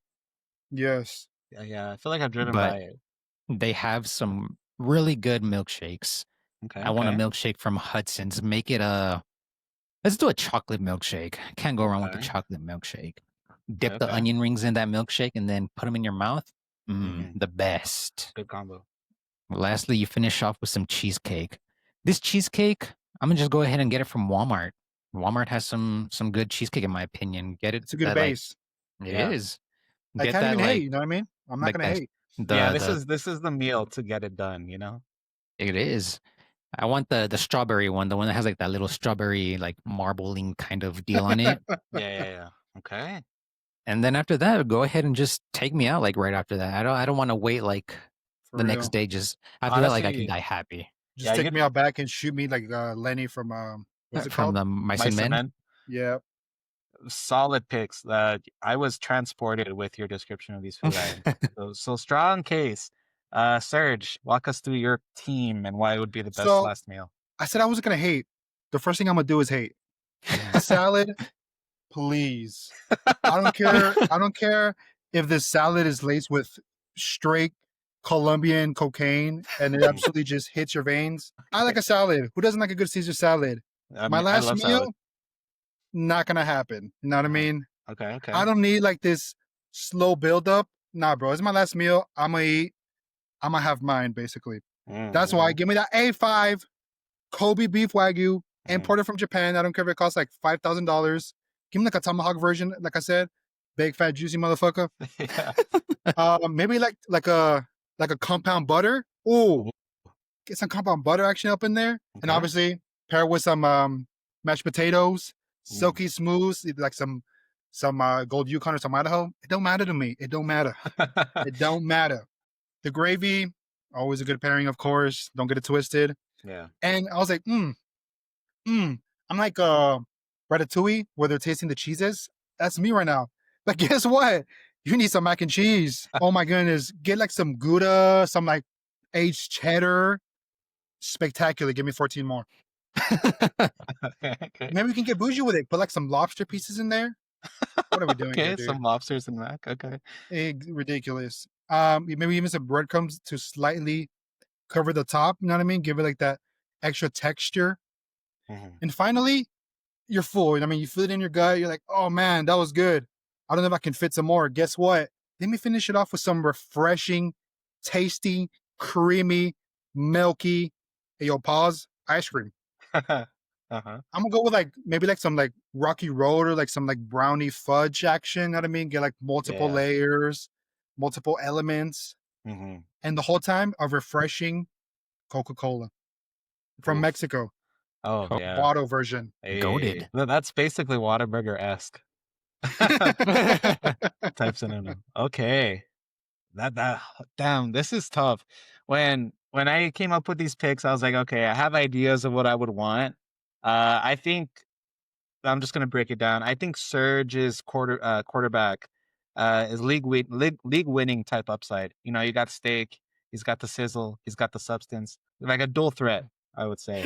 Yes. Yeah. I feel like I've driven by it. They have some really good milkshakes. Okay. I want a milkshake from Hudson's. Make it let's do a chocolate milkshake. Can't go wrong with the chocolate milkshake. Dip the onion rings in that milkshake and then put them in your mouth. The best. Good combo. Lastly, you finish off with some cheesecake. This cheesecake, I'm gonna just go ahead and get it from Walmart. Walmart has some good cheesecake in my opinion. Get it. It's a good base. It is. I can't even hate. You know what I mean? I'm not gonna hate. This is the meal to get it done. You know. It is. I want the strawberry one, the one that has like that little strawberry like marbling kind of deal on it. Yeah. Okay. And then after that, go ahead and just take me out like right after that. I don't want to wait like the next day. Just after that, like I can die happy. Just take me out back and shoot me like Lenny from what's it called? From the Mice and Men. Yeah. Solid picks. I was transported with your description of these food items. So strong case. Serge, walk us through your team and why it would be the best So last meal. I said I wasn't gonna hate. The first thing I'm gonna do is hate. Salad, please. I don't care. I don't care if this salad is laced with straight Colombian cocaine and it absolutely just hits your veins. I like a salad. Who doesn't like a good Caesar salad? I My mean, I last love salad. meal, not gonna happen. You know what I mean? Okay. I don't need like this slow buildup. Nah, bro. It's my last meal. I'm gonna eat. I'm gonna have mine, basically. That's why. Give me that A5 Kobe beef Wagyu, imported from Japan. I don't care if it costs like $5,000. Give me like a tomahawk version, like I said, big fat juicy motherfucker. Maybe like a compound butter. Ooh, get some compound butter action up in there, and obviously pair with some mashed potatoes, silky smooth, like some gold Yukon or some Idaho. It don't matter to me. It don't matter. It don't matter. The gravy, always a good pairing, of course. Don't get it twisted. Yeah. And I was like, I'm like Ratatouille, where they're tasting the cheeses. That's me right now. But guess what? You need some mac and cheese. Oh my goodness. Get like some Gouda, some like aged cheddar. Spectacular. Give me 14 more. Okay. Maybe we can get bougie with it. Put like some lobster pieces in there. What are we doing here, dude? Some lobsters and mac. Okay. Ridiculous. Maybe even some breadcrumbs to slightly cover the top. You know what I mean? Give it like that extra texture. And finally, you're full. You know what I mean? You feel it in your gut. You're like, oh man, that was good. I don't know if I can fit some more. Guess what? Let me finish it off with some refreshing, tasty, creamy, milky, hey, yo, pause, ice cream. I'm gonna go with like maybe like some like Rocky Road or like some like brownie fudge action. You know what I mean? Get like multiple layers, multiple elements, and the whole time a refreshing Coca-Cola from Mexico. Oh yeah, bottle version. Goated. That's basically Whataburger-esque. Type synonym. Okay. That damn, this is tough. When I came up with these picks, I was like, okay, I have ideas of what I would want. I think I'm just gonna break it down. I think Serge's quarterback is league winning type upside. You know, you got steak, he's got the sizzle, he's got the substance, like a dual threat, I would say.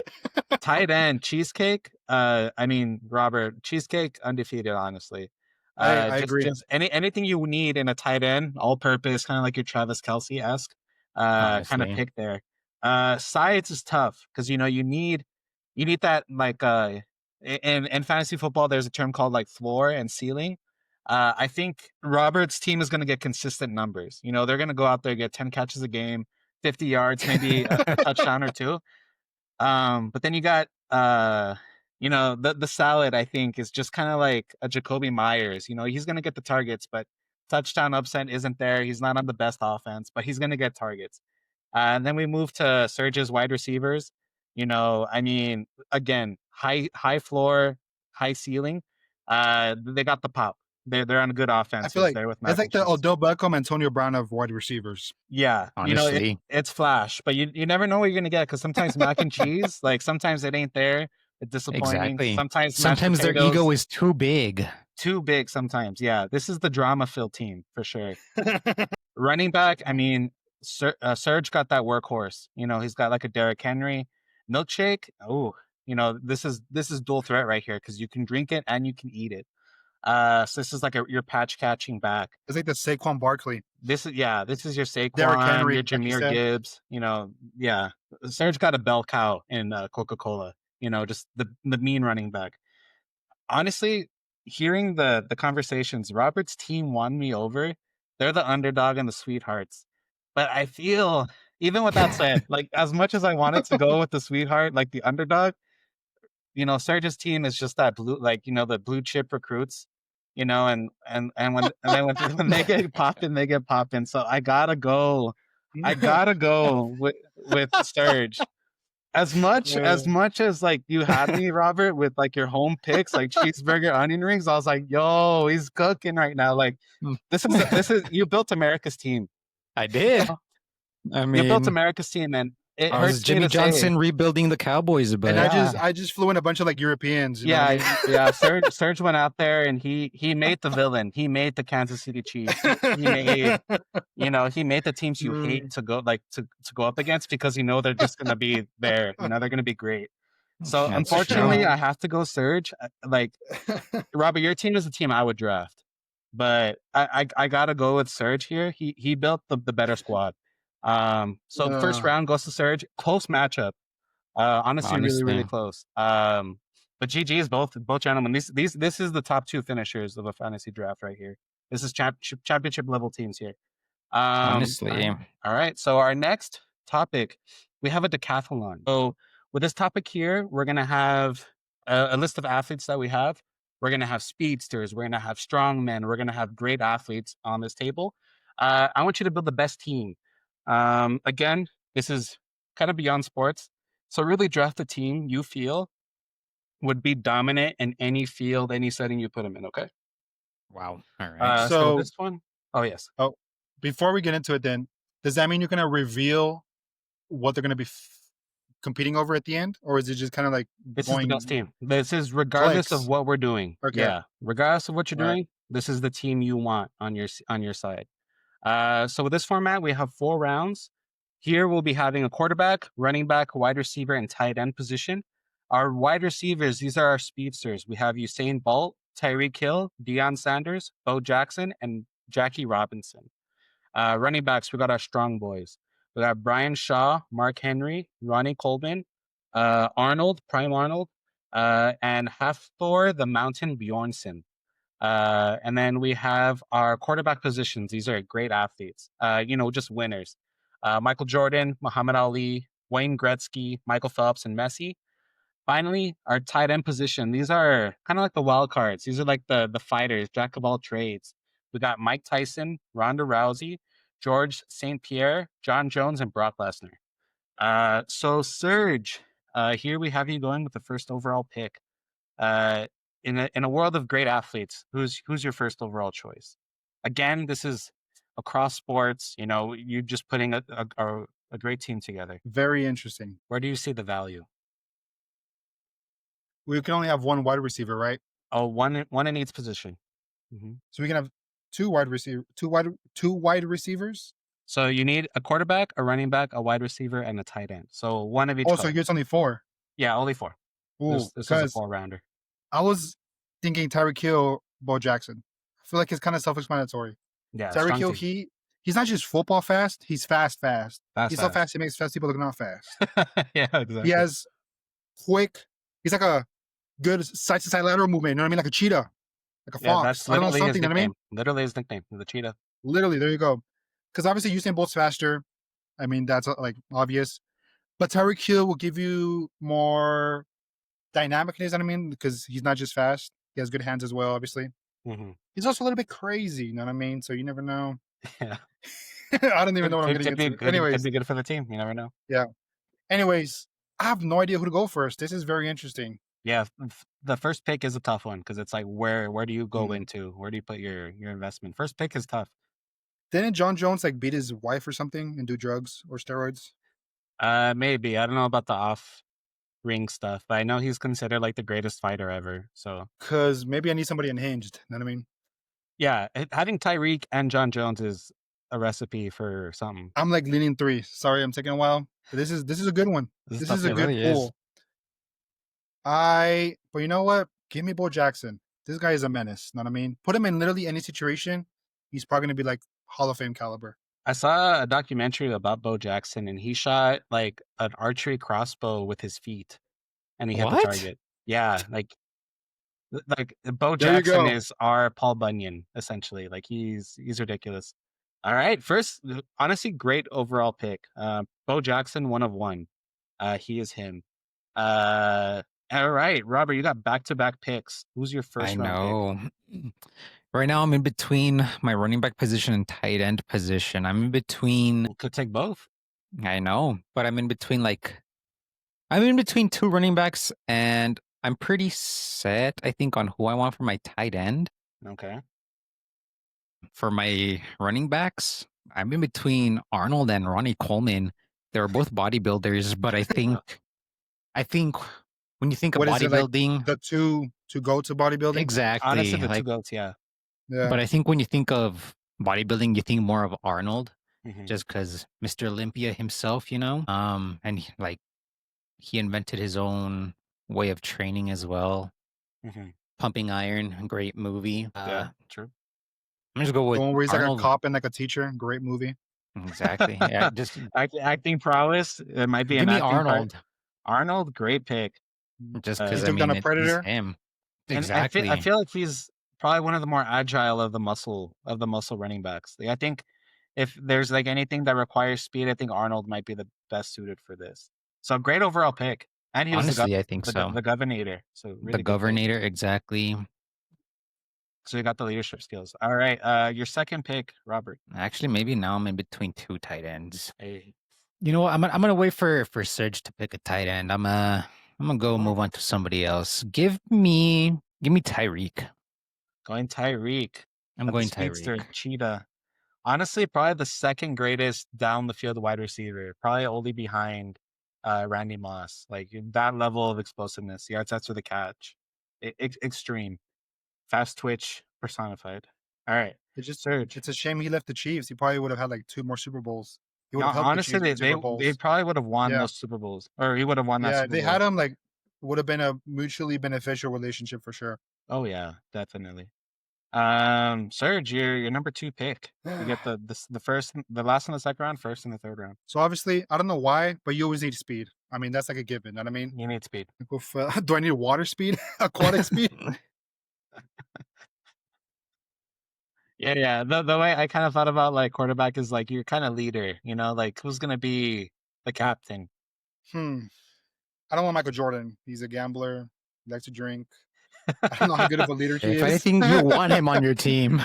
Tight end cheesecake. I mean, Robert, cheesecake undefeated, honestly. I agree. Just anything you need in a tight end, all purpose, kind of like your Travis Kelce-esque kind of pick there. Sides is tough because you know you need that like in fantasy football there's a term called like floor and ceiling. I think Robert's team is going to get consistent numbers. You know, they're going to go out there, get 10 catches a game, 50 yards, maybe a touchdown or two. But then you got you know, the salad I think is just kind of like a Jacoby Myers. You know, he's gonna get the targets, but touchdown upside isn't there. He's not on the best offense, but he's gonna get targets. And then we move to Serge's wide receivers. You know, I mean, again, high floor, high ceiling. They got the pop. They're on good offense. I feel like there with it's like the Odell Beckham, Antonio Brown of wide receivers. Yeah, honestly, you know, it's flash, but you never know what you're gonna get because sometimes mac and cheese, like sometimes it ain't there. It's disappointing. Exactly. Sometimes their ego is too big. Too big sometimes. Yeah, this is the drama-filled team for sure. Running back, I mean, Serge got that workhorse. You know, he's got like a Derrick Henry milkshake. Oh, you know, this is dual threat right here because you can drink it and you can eat it. So this is like your patch catching back. It's like the Saquon Barkley. This is your Saquon, Derrick Henry, your Jahmyr Gibbs. You know, yeah. Serge got a bell cow in Coca-Cola. You know, just the mean running back. Honestly, hearing the conversations, Robert's team won me over. They're the underdog and the sweethearts. But I feel, even with that said, like as much as I wanted to go with the sweetheart, like the underdog, you know, Serge's team is just that blue, like, you know, the blue chip recruits, you know, and when they get popping, they get popping. So I gotta go with Serge. As much as like you had me, Robert, with like your home picks, like cheeseburger, onion rings, I was like, yo, he's cooking right now. Like this is you built America's team. I did. I mean, you built America's team, and it Oh, this is hurts me Jimmy to say. Johnson rebuilding the Cowboys, but And Yeah. I just flew in a bunch of like Europeans. You know what I mean? Yeah. Serge went out there and he made the villain. He made the Kansas City Chiefs. He made he made the teams you hate to go to go up against because they're just gonna be there. They're gonna be great. So that's true. unfortunately, I have to go Serge. Like Robert, your team is the team I would draft, but I gotta go with Serge here. He built the better squad. So the first Uh, round goes to Serge. Close matchup. Honestly, really, really Honestly, close. But GG's both gentlemen. This is the top two finishers of a fantasy draft right here. This is championship level teams here. honestly, All right. So our next topic, we have a decathlon. So with this topic here, we're gonna have a list of athletes that we have. We're gonna have speedsters. We're gonna have strongmen. We're gonna have great athletes on this table. I want you to build the best team. Again, this is kind of beyond sports. So really draft a team you feel would be dominant in any field, any setting you put them in. Okay. wow. All right. So so this one, oh yes, oh, before we get into it, then does that mean you're gonna reveal what they're gonna be competing over at the end, or is it just kind of like this is the best going team. This is regardless of clicks? what we're doing. Okay, Yeah, regardless of what you're all right, doing, this is the team you want on your side. So with this format, we have 4 rounds. Here we'll be having a quarterback, running back, wide receiver, and tight end position. Our wide receivers, these are our speedsters. We have Usain Bolt, Tyreek Hill, Deion Sanders, Bo Jackson, and Jackie Robinson. Running backs, we got our strong boys. We got Brian Shaw, Mark Henry, Ronnie Coleman, Arnold, Prime Arnold, and Hafthor the Mountain Bjornsson. And then we have our quarterback positions. These are great athletes, just winners. Michael Jordan, Muhammad Ali, Wayne Gretzky, Michael Phelps, and Messi. Finally, our tight end position. These are kind of like the wild cards. These are like the fighters, jack of all trades. We got Mike Tyson, Ronda Rousey, George St. Pierre, John Jones, and Brock Lesnar. So Serge, here we have you going with the first overall pick. Uh, in a world of great athletes, who's your first overall choice? Again, this is across sports. You're just putting a great team together. very interesting. Where do you see the value? We can only have one wide receiver, right? Oh, one in each position. So we can have two wide receivers. So you need a quarterback, a running back, a wide receiver, and a tight end. So one of each. Oh, so it's only 4. Yeah, only 4. Ooh, This is a because 4-rounder. I was thinking Tyreek Hill, Bo Jackson. I feel like it's kind of self-explanatory. Yeah, Tyreek strong Hill, team. he's not just football fast. He's fast. He's so Fast. fast he makes fast people look not fast. Yeah, exactly. He has quick. He's like a good side-to-side lateral movement. You know what I mean? Like a cheetah, like a Yeah, fox. that's I don't know literally his something. You know what I mean? nickname. Literally his nickname, the cheetah. Literally, there you go. Because obviously Usain Bolt's faster. I mean, that's like obvious. But Tyreek Hill will give you more dynamicness. You know what I mean? Because he's not just fast. He has good hands as well, obviously. Mm-hmm. He's also a little bit crazy. You know what I mean? So you never know. Yeah, I don't even know what I'm could getting be into. good. Could Anyways, be good for the team. You never know. yeah. Anyways, I have no idea who to go first. This is very interesting. Yeah, the first pick is a tough one because it's like where do you go Mm. into? Where do you put your investment? First pick is tough. Didn't John Jones like beat his wife or something and do drugs or steroids? Maybe I don't know about the off ring stuff, but I know he's considered like the greatest fighter ever. So Because maybe I need somebody unhinged. You know what I mean? yeah, having Tyreek and John Jones is a recipe for something. I'm like leaning 3. Sorry, I'm taking a while. But this is a good one. This tough. is a It good really is. pull. But you know what? Give me Bo Jackson. This guy is a menace. Know what I mean? Put him in literally any situation. He's probably gonna be like Hall of Fame caliber. I saw a documentary about Bo Jackson, and he shot like an archery crossbow with his feet, and he hit the What? target. Yeah, like Bo There you Jackson go. is our Paul Bunyan, essentially. Like he's ridiculous. All right, first, honestly, great overall pick. Bo Jackson, 1 of 1. He is him. All right, Robert, you got back-to-back picks. Who's your I first round pick? know. Right now, I'm in between my running back position and tight end position. I'm in between. We could take both. I know, but I'm in between I'm in between 2 running backs, and I'm pretty set, I think, on who I want for my tight end. Okay. For my running backs, I'm in between Arnold and Ronnie Coleman. They were both bodybuilders, but I think when you think of What is it like? bodybuilding, The two to go to bodybuilding? Honestly, exactly. the two Like, goats, yeah. Yeah. but I think when you think of bodybuilding, you think more of Arnold, Mhm, just because Mr. Olympia himself, and he invented his own way of training as well. mhm. Pumping Iron, a great movie. Yeah, true. I'm just go The with one where he's like a Arnold. cop and like a teacher. Great movie. Exactly. Yeah, just Acting prowess, it might be give an me acting part. Arnold, Arnold, great pick. just He because Uh, I took down mean a he's predator. him. and I Exactly. feel like he's probably one of the more agile of the muscle running backs. Like, I think if there's like anything that requires speed, I think Arnold might be the best suited for this. So great overall pick, and he was Honestly, I think so. the governor. So The really good pick. Governor, exactly. So you got the leadership skills. All right, your second pick, Robert. Actually, maybe now I'm in between two tight ends. Hey, You know what? I'm gonna wait for Serge to pick a tight end. I'm gonna go move on to somebody else. Give me Tyreek. going Tyreek, I'm the going speedster, Tyreek. Cheetah. Honestly, probably the second greatest down the field wide receiver, probably only behind Randy Moss. Like that level of explosiveness, yards after the catch, extreme, fast twitch personified. All right, It's just Serge. it's a shame he left the Chiefs. He probably would have had like 2 more Super Bowls. He would have helped the Honestly, Chiefs win Super they Bowls. probably would have won Yeah. those Super Bowls, or he would have won that Yeah, Super they Bowl. had him like would have been a mutually beneficial relationship for sure. Oh yeah, definitely. Serge, your number 2 pick. You get the first, the last in the second round, first in the third round. So obviously, I don't know why, but you always need speed. I mean, that's like a given. You know what I mean? You need speed. Do I need water speed? Aquatic speed? Yeah. The way I kind of thought about like quarterback is like you're kind of leader, like who's gonna be the captain? I don't want Michael Jordan. He's a gambler. He likes to drink. I don't know how good of a leader he If is. anything, you want him on your team.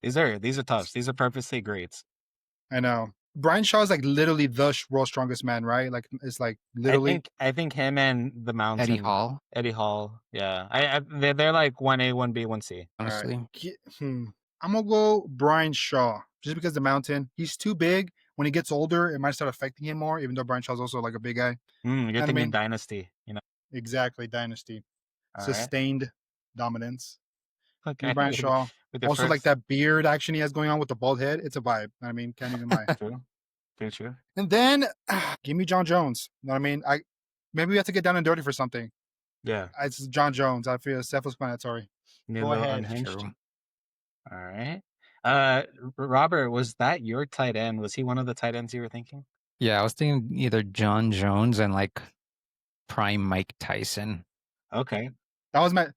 These are toughs. These are purposely greats. I know. Brian Shaw is like literally the world's strongest man, right? Like it's like literally. I think him and the Mountain Eddie Hall, Eddie Hall. Yeah, they're like 1A, 1B, 1C. All right. honestly. I'm gonna go Brian Shaw just because the Mountain. He's too big. When he gets older, it might start affecting him more. Even though Brian Shaw's also like a big guy. You're I thinking mean? dynasty, Exactly, dynasty, All right. sustained dominance. Okay. Brian Shaw. With your Also, like that beard action he has going on with the bald head. It's a vibe. I mean, can't even lie. True. Very true. And then give me John Jones. You know what I mean? Maybe we have to get down and dirty for something. Yeah. It's John Jones. I feel self-explanatory. Go ahead. Unhinged. True. All right. Robert, was that your tight end? Was he one of the tight ends you were thinking? Yeah, I was thinking either John Jones and like prime Mike Tyson. Okay. That was my.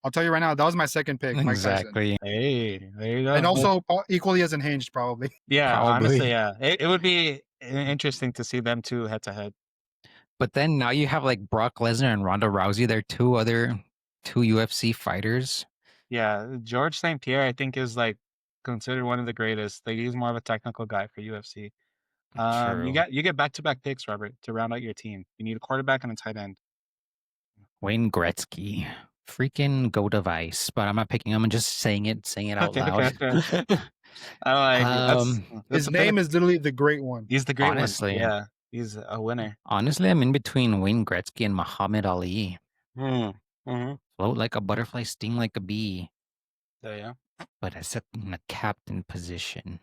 I'll tell you right now. That was my second pick. Mike Tyson. Exactly. Hey, there you go. And also equally as unhinged, probably. Yeah, Probably. honestly, yeah. It would be interesting to see them two head to head. But then now you have like Brock Lesnar and Ronda Rousey. They're two UFC fighters. Yeah, George St. Pierre, I think, is like considered one of the greatest. Like he's more of a technical guy for UFC. True. You get back-to-back picks, Robert, to round out your team. You need a quarterback and a tight end. Wayne Gretzky. Freaking go device. But I'm not picking him. I'm just saying it out Okay, loud. I like it. His name is literally the Great One. He's the great Honestly. one. Yeah, he's a winner. Honestly, I'm in between Wayne Gretzky and Muhammad Ali. Mm-hmm. Float like a butterfly, sting like a bee. Yeah. But I set in a captain position.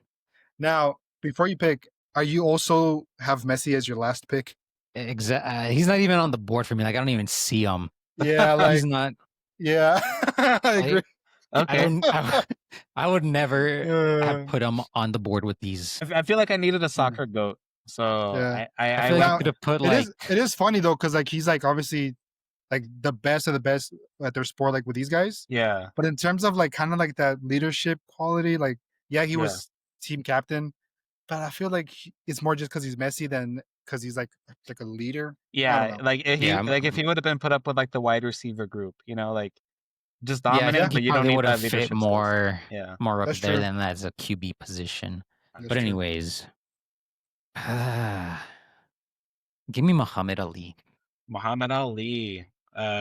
Now, before you pick, are you also have Messi as your last pick? He's not even on the board for me. Like I don't even see him. Yeah, like He's not. yeah, I agree. Okay. I would never have put him on the board with these. I feel like I needed a soccer goat, so Yeah. I feel like I could have put like. It is funny though, because like he's like obviously like the best of the best at their sport, like with these guys. Yeah. But in terms of like kind of like that leadership quality, like he was team captain, but I feel like it's more just because he's Messi than because he's like a leader. Yeah, like if he would have been put up with like the wide receiver group, like just dominant, but you don't need would that have leadership fit more, Yeah. more up That's there true. than as a QB position. That's But true. anyways, give me Muhammad Ali. Muhammad Ali,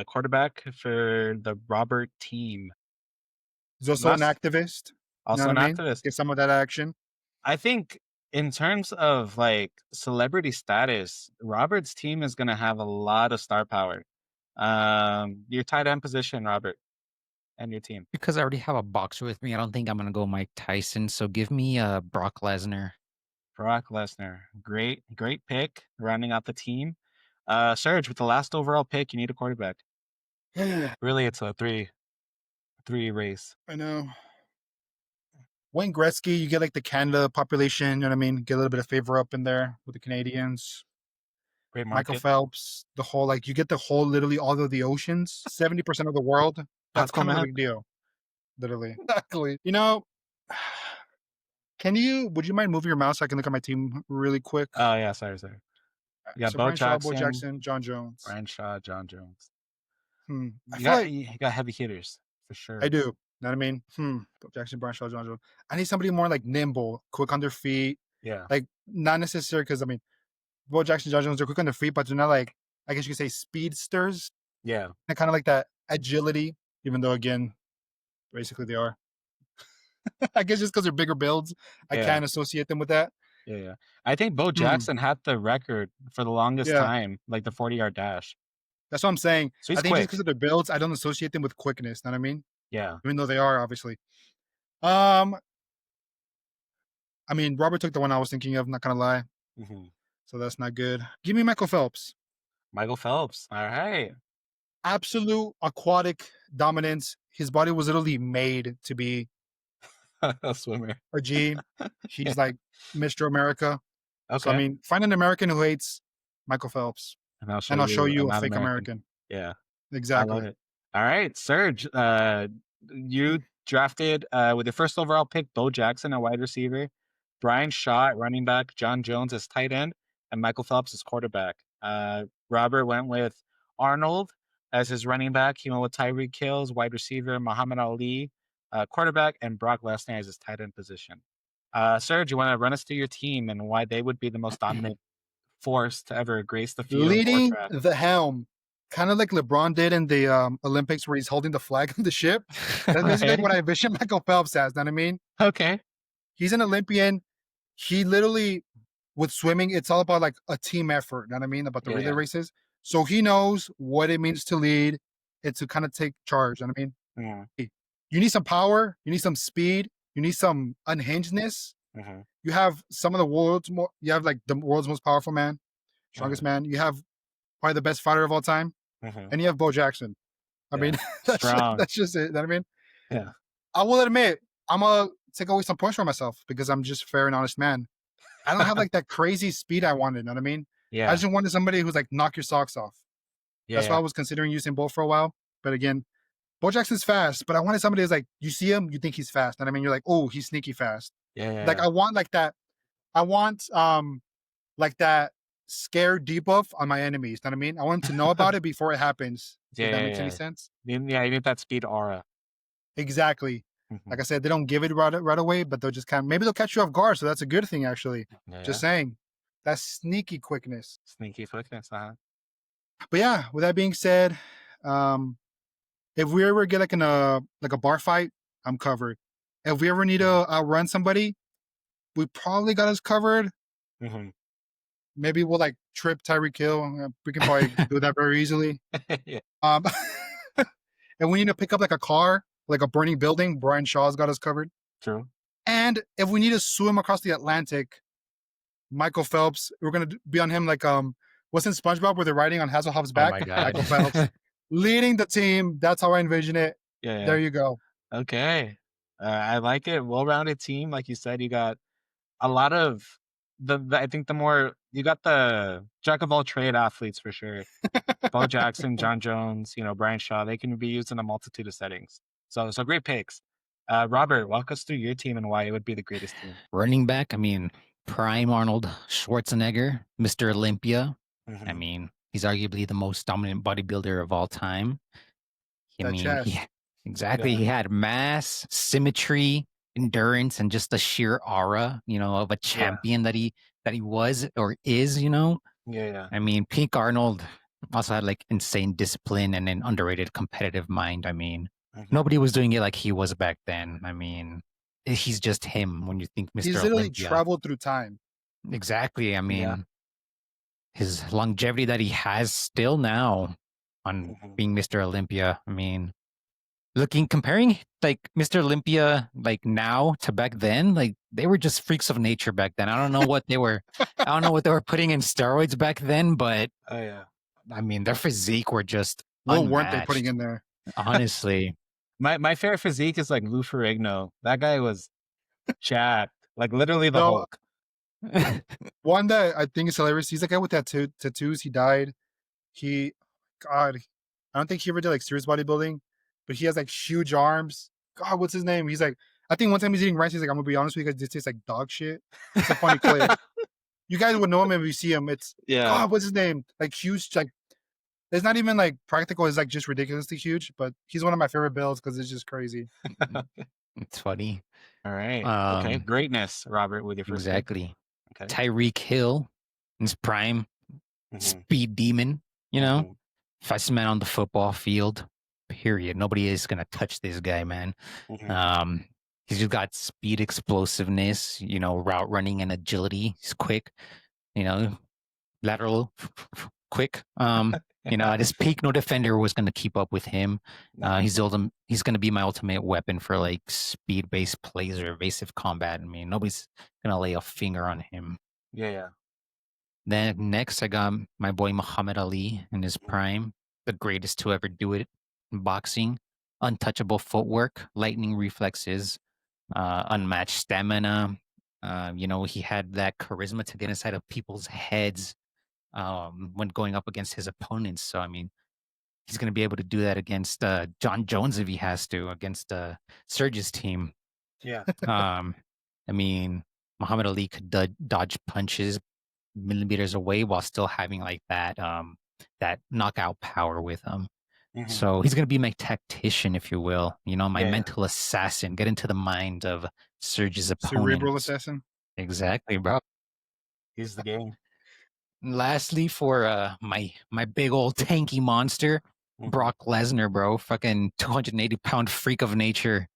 quarterback for the Robert team. He's also an activist. Also you know an what I mean? activist. Get some of that action. I think In terms of like celebrity status, Robert's team is gonna have a lot of star power. Your tight end position, Robert, and your team. Because I already have a boxer with me, I don't think I'm gonna go Mike Tyson. So give me Brock Lesnar. Brock Lesnar. Great pick, rounding out the team. Serge, with the last overall pick, you need a quarterback. Really, it's a three race. I know. Wayne Gretzky, you get like the Canada population, you know what I mean? Get a little bit of favor up in there with the Canadians. Great Michael market. Phelps, the whole like you get the whole literally all of the oceans, 70% of the world. That's kind of a Aquaman. big deal. Literally. Exactly. You know, would you mind moving your mouse so I can look at my team really quick? Oh yeah, sorry. You got So Bo Brian Shaw, Bo Jackson, Jackson, John Jones. Brian Shaw, John Jones. I You feel like you got heavy hitters for sure. I do. Know what I mean? Bo Jackson, Brian Shaw, John Jones. I need somebody more like nimble, quick on their feet. Yeah. Like not necessary because I mean, Bo Jackson, John Jones are quick on their feet, but they're not like I guess you could say speedsters. Yeah. They're kind of like that agility, even though again, basically they are. I guess just because they're bigger builds, I Yeah. can't associate them with that. Yeah. I think Bo Jackson had the record for the longest Yeah. time, like the 40-yard dash. That's what I'm saying. So I he's think just quick. because of their builds, I don't associate them with quickness. Know what I mean? Yeah. Even though they are obviously. I mean, Robert took the one I was thinking of. Not gonna lie, hmm so that's not good. Give me Michael Phelps. Michael Phelps. All right. Absolute aquatic dominance. His body was literally made to be A swimmer. a G. He's Yeah. like Mr. America. Okay. So I mean, find an American who hates Michael Phelps, and I'll and I'll show you you I'm a not fake American. American. Yeah. I love Exactly. it. All right, Serge. You drafted with your first overall pick, Bo Jackson, a wide receiver, Brian Shaw at running back, John Jones as tight end, and Michael Phelps as quarterback. Robert went with Arnold as his running back. He went with Tyreek Hill as wide receiver, Muhammad Ali, quarterback, and Brock Lesnar as his tight end position. Serge, you want to run us through your team and why they would be the most dominant force to ever grace the field or Leading track? the helm, kind of like LeBron did in the Olympics, where he's holding the flag of the ship. That's basically like what I envision Michael Phelps as. Know what I mean? Okay. He's an Olympian. He literally, with swimming, it's all about like a team effort. Know what I mean? About the relay races. So he knows what it means to lead and to kind of take charge. Know what I mean? Yeah. You need some power. You need some speed. You need some unhingedness. You have some of the world's you have like the world's most powerful man, strongest man. You have probably the best fighter of all time, and you have Bo Jackson. I mean, that's just it. Know what I mean? Yeah. I will admit, I'm gonna take away some points for myself because I'm just a fair and honest man. I don't have like that crazy speed I wanted. Know what I mean? Yeah. I just wanted somebody who's like knock your socks off. That's why I was considering using Bo for a while. But again, Bo Jackson's fast, but I wanted somebody who's like, you see him, you think he's fast. Know what I mean? You're like, oh, he's sneaky fast. Like I want like that. I want like that scare debuff on my enemies. Know what I mean? I want them to know about it before it happens. If that makes any sense. Yeah, you need that speed aura. Exactly. Like I said, they don't give it right away, but they'll just maybe they'll catch you off guard. So that's a good thing, actually. Just saying. That's sneaky quickness. Sneaky quickness, But yeah, with that being said, if we ever get like in a bar fight, I'm covered. If we ever need to outrun somebody, we probably got us covered. Maybe we'll like trip Tyreek Hill. We can probably do that very easily. Yeah. And we need to pick up like a car, like a burning building. Brian Shaw's got us covered. True. And if we need to swim across the Atlantic, Michael Phelps, we're gonna be on him like what's in SpongeBob where they're riding on Hasselhoff's back? Oh my God. Michael Phelps leading the team. That's how I envision it. Yeah. There you go. Okay. I like it. Well-rounded team, like you said. You got a lot of I think the more you got the jack of all trade athletes for sure. Bo Jackson, John Jones, Brian Shaw. They can be used in a multitude of settings. So great picks. Robert, walk us through your team and why it would be the greatest team. Running back, I mean, prime Arnold Schwarzenegger, Mr. Olympia. I mean, he's arguably the most dominant bodybuilder of all time. Exactly. He had mass, symmetry, endurance, and just the sheer aura, of a champion that he was or is, Yeah. I mean, Pink Arnold also had like insane discipline and an underrated competitive mind. I mean, nobody was doing it like he was back then. I mean, he's just him when you think Mr. He's literally Olympia. traveled through time. Exactly. I Yeah. mean, his longevity that he has still now on Mhm. being Mr. Olympia. I mean, comparing like Mr. Olympia like now to back then, like they were just freaks of nature back then. I don't know what they were, I don't know what they were putting in steroids back then, but Oh yeah. I mean, their physique were just What weren't they putting unmatched. in there? Honestly. My favorite physique is like Lou Ferrigno. That guy was jacked, like literally the No, Hulk. one that I think is hilarious. He's a guy with tattoos. He died. God, I don't think he ever did like serious bodybuilding, but he has like huge arms. God, what's his name? He's like, I think one time he's eating rice. He's like, I'm gonna be honest with you guys, this tastes like dog shit. It's a funny clip. You guys would know him if you see him. It's Yeah. God, what's his name? Like huge, like it's not even like practical. It's like just ridiculously huge. But he's one of my favorite builds because it's just crazy. It's funny. All right. Okay. Um, Greatness, Robert, with your first pick. exactly. Okay. Tyreek Hill in his prime, Mm-hmm. speed demon, you know, Mm-hmm. fastest man on the football field. Period. Nobody is gonna touch this guy, man. Mm-hmm. Um, he's just got speed, explosiveness, you know, route running and agility. He's quick, you know, lateral, quick. You know, at his peak, no defender was going to keep up with him. No. He's going to be my ultimate weapon for like speed-based plays or evasive combat. I mean, nobody's going to lay a finger on him. Yeah. Yeah. Then next, I got my boy Muhammad Ali in his prime, the greatest to ever do it in boxing. Untouchable footwork, lightning reflexes, unmatched stamina. You know, he had that charisma to get inside of people's heads when going up against his opponents. So, I mean, he's going to be able to do that against John Jones if he has to, against Sergio's team. Yeah. I mean, Muhammad Ali could dodge punches millimeters away while still having like that knockout power with him. Mm-hmm. So he's going to be my tactician, if you will, you know, my Yeah. mental assassin, get into the mind of Sergio's Cerebral opponents. assassin. Exactly, bro. He's the game. Lastly, for my big old tanky monster, Mm-hmm. Brock Lesnar, bro, fucking 280-pound freak of nature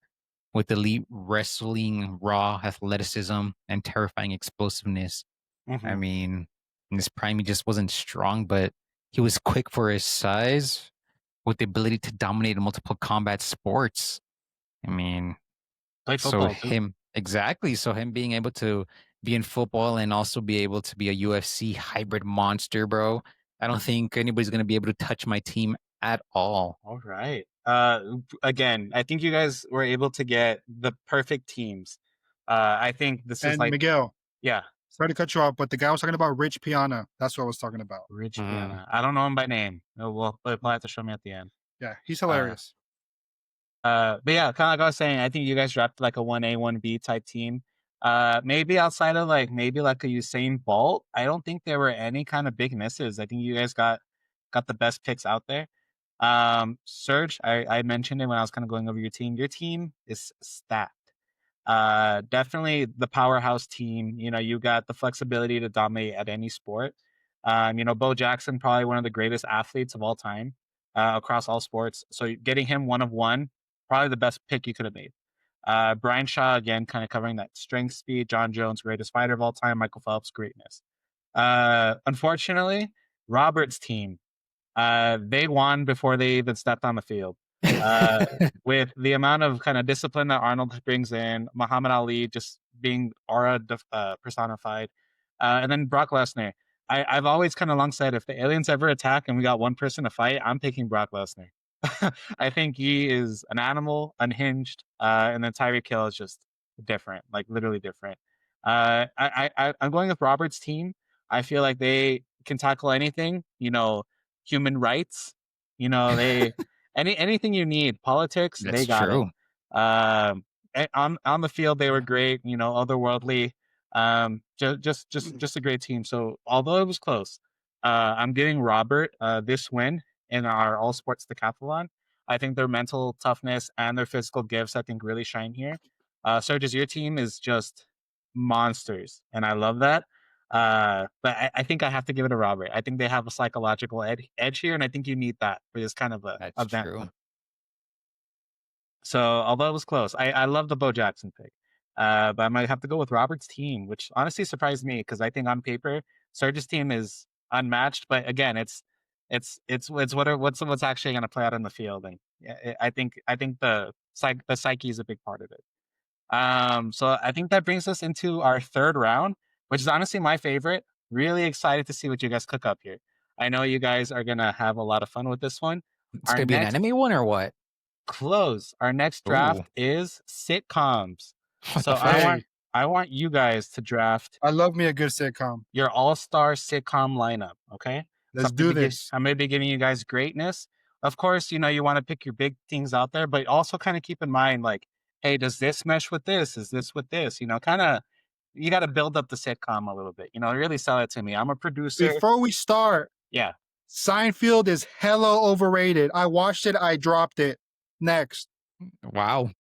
with elite wrestling, raw athleticism, and terrifying explosiveness. Mm-hmm. I mean, in his prime, he just wasn't strong, but he was quick for his size, with the ability to dominate in multiple combat sports. I mean, Played so football too. him exactly. So him being able to be in football and also be able to be a UFC hybrid monster, bro. I don't think anybody's gonna be able to touch my team at all. All right. Again, I think you guys were able to get the perfect teams. I think this is And like, Miguel, yeah, sorry to cut you off, but the guy I was talking about, Rich Piana. That's what I was talking about. Rich Mm, Piana. I don't know him by name. We'll have to show me at the end. Yeah, he's Uh, hilarious. but yeah, kind of like I was saying, I think you guys drafted like a 1A, 1B type team. Maybe outside of like maybe like a Usain Bolt, I don't think there were any kind of big misses. I think you guys got the best picks out there. Serge, I mentioned it when I was kind of going over your team. Your team is stacked. Definitely the powerhouse team. You know, you got the flexibility to dominate at any sport. You know, Bo Jackson, probably one of the greatest athletes of all time across all sports. So getting him one of one, probably the best pick you could have made. Brian Shaw, again, kind of covering that strength speed. John Jones, greatest fighter of all time. Michael Phelps, greatness. Unfortunately, Robert's team, they won before they even stepped on the field. Uh, with the amount of kind of discipline that Arnold brings in, Muhammad Ali just being aura personified, and then Brock Lesnar. I've always kind of long said if the aliens ever attack and we got one person to fight, I'm picking Brock Lesnar. I think he is an animal, unhinged, and then Tyreek Hill is just different, like literally different. I'm going with Robert's team. I feel like they can tackle anything. You know, human rights. You know, they anything you need. Politics, they that's got it. true. On the field, they were great. You know, otherworldly. Just a great team. So although it was close, I'm giving Robert this win in our all sports decathlon. I think their mental toughness and their physical gifts, I think, really shine here. Sergis, your team is just monsters, and I love that. But I think I have to give it to Robert. I think they have a psychological edge here, and I think you need that for this kind of a That's event. true. So although it was close, I love the Bo Jackson pick. But I might have to go with Robert's team, which honestly surprised me because I think on paper Serge's team is unmatched. But again, it's what's actually going to play out in the field, and yeah, I think the psyche is a big part of it. So I think that brings us into our third round, which is honestly my favorite. Really excited to see what you guys cook up here. I know you guys are gonna have a lot of fun with this one. It's Our gonna be an next enemy one or what? our next Ooh, draft is sitcoms. what So the I frick? want Hey, I want you guys to draft I love me a good sitcom. your all-star sitcom lineup, okay? So Let's do this. I'm gonna be giving you guys greatness. Of course, you want to pick your big things out there, but also kind of keep in mind, like, hey, does this mesh with this? Is this with this? Kind of you got to build up the sitcom a little bit. Really sell it to me. I'm a producer. Before we start, Yeah. Seinfeld is hella overrated. I watched it, I dropped it. Next. Wow.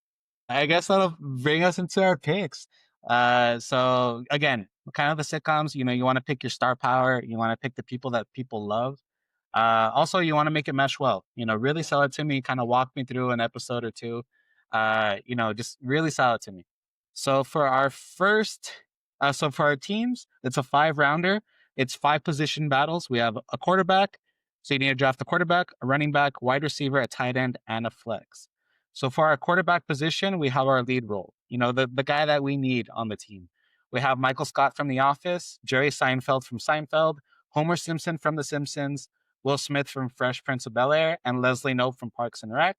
I guess that'll bring us into our picks. So again, kind of the sitcoms, you want to pick your star power. You want to pick the people that people love. Also, you want to make it mesh well. Really sell it to me. Kind of walk me through an episode or two. Just really sell it to me. So for our first, so for our teams, it's a 5 rounder. It's 5 position battles. We have a quarterback. So you need to draft a quarterback, a running back, wide receiver, a tight end, and a flex. So for our quarterback position, we have our lead role. The guy that we need on the team. We have Michael Scott from The Office, Jerry Seinfeld from Seinfeld, Homer Simpson from The Simpsons, Will Smith from Fresh Prince of Bel-Air, and Leslie Knope from Parks and Rec.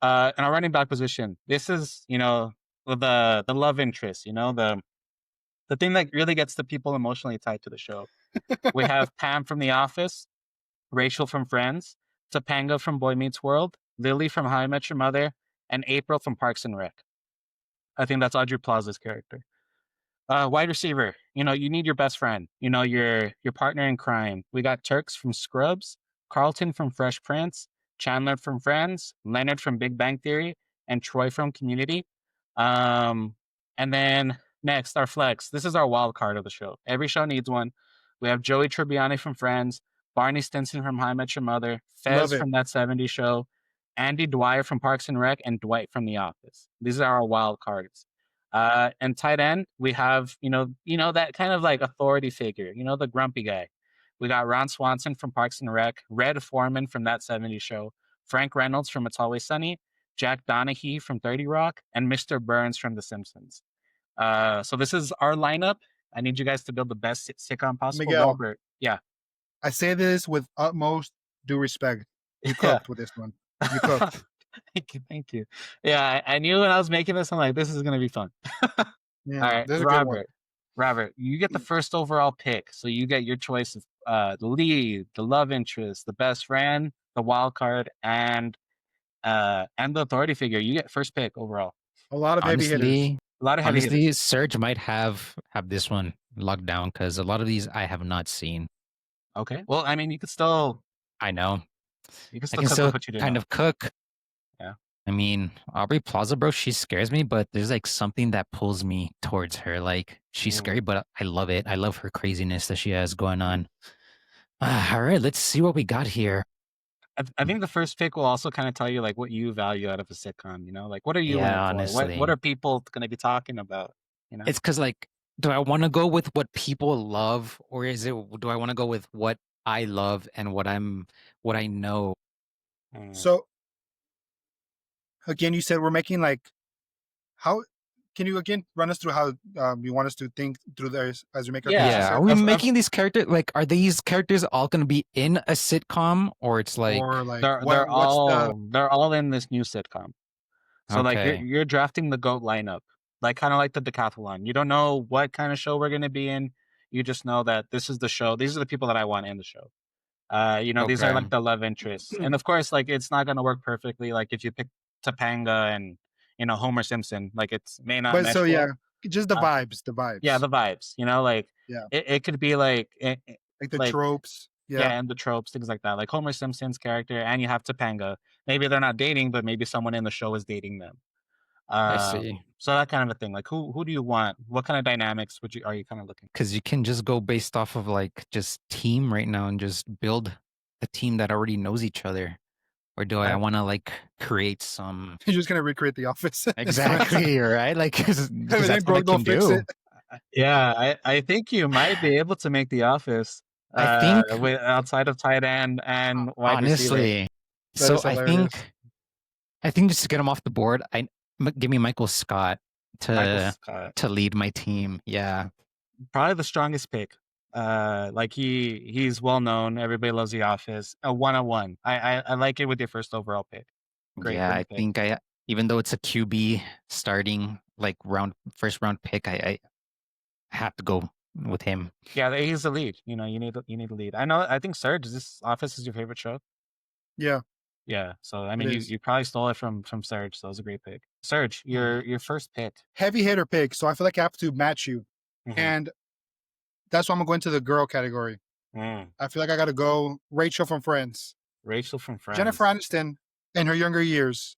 In our running back position, this is the love interest, the thing that really gets the people emotionally tied to the show. We have Pam from The Office, Rachel from Friends, Topanga from Boy Meets World, Lily from How I Met Your Mother, and April from Parks and Rec. I think that's Audrey Plaza's character. Wide receiver, you need your best friend, your partner in crime. We got Turks from Scrubs, Carlton from Fresh Prince, Chandler from Friends, Leonard from Big Bang Theory, and Troy from Community. Um, and then next, our flex. This is our wild card of the show. Every show needs one. We have Joey Tribbiani from Friends, Barney Stinson from How I Met Your Mother, Love Fez it. from That 70s Show, Andy Dwyer from Parks and Rec, and Dwight from The Office. These are our wild cards. And tight end, we have, that kind of like authority figure, the grumpy guy. We got Ron Swanson from Parks and Rec, Red Foreman from That 70s Show, Frank Reynolds from It's Always Sunny, Jack Donaghy from 30 Rock, and Mr. Burns from The Simpsons. So this is our lineup. I need you guys to build the best sitcom possible. Miguel, Robert, yeah. I say this with utmost due respect. You Yeah. cooked with this one. You cooked. Thank you. Yeah, I knew when I was making this, I'm like, this is going to be fun. Yeah, All right, this is a good one. Robert, you get the first overall pick, so you get your choice of the lead, the love interest, the best friend, the wild card, and the authority figure. You get first pick overall. A lot of heavy hitters. Honestly, A lot of heavy honestly, hitters. Serge might have this one locked down because a lot of these I have not seen. Okay. Well, I mean, you could still I know. I cook can with still what you do kind know. of cook. Yeah. I mean, Aubrey Plaza, bro, she scares me, but there's like something that pulls me towards her. Like she's Ooh. scary, but I love it. I love her craziness that she has going on. All right, let's see what we got here. I think the first pick will also kind of tell you like what you value out of a sitcom. Like what are you in Yeah, it for? What honestly. are people going to be talking about? It's because like, do I want to go with what people love, or do I want to go with what I love and what I know? So again, you said we're making like how can you again run us through how you want us to think through this as we make our Yeah. picks? You Yeah, said? are we making these characters like are these characters all going to be in a sitcom, or it's like Or like they're what's the all in this new sitcom. So like okay, you're drafting the GOAT lineup, like kind of like the decathlon. You don't know what kind of show we're gonna be in. You just know that this is the show. These are the people that I want in the show. These are okay, like the love interests, and of course, like it's not gonna work perfectly. Like if you pick Topanga and Homer Simpson, like it's may not but mesh so yeah, well. just the Uh, vibes, the vibes. yeah, the vibes. Like Yeah. it could be like Like the like tropes. yeah, Yeah. and the tropes, things like that. Like Homer Simpson's character, and you have Topanga. Maybe they're not dating, but maybe someone in the show is dating them. I see. So that kind of a thing. Like who do you want? What kind of dynamics are you kind of looking? Because you can just go based off of like just team right now and just build a team that already knows each other. or do I want to like create some You're just gonna recreate The Office. exactly right? Like because Everything that's what I broke, can don't fix do. it. Yeah, I think you might be able to make The Office I think with outside of tight end and wide receiver. honestly, That so is hilarious. I think just to get him off the board, give me Michael Scott Michael to Scott, lead my team. Yeah, probably the strongest pick. Like he's well known. Everybody loves The Office. A 101. I like it with your first overall pick. yeah. Great I pick. think even though it's a QB starting like first round pick, I have to go with him. Yeah, he's the lead. You know, you need a lead. I think Serge, this Office is your favorite show. Yeah, Yeah. So I it mean, is. you probably stole it from Serge. So it was a great pick. Serge, your first pick. Heavy hitter pick, so I feel like I have to match you. Mhm. And that's why I'm going to the girl category. I feel like I gotta go Rachel from Friends. Rachel from Friends. Jennifer Aniston in her younger years.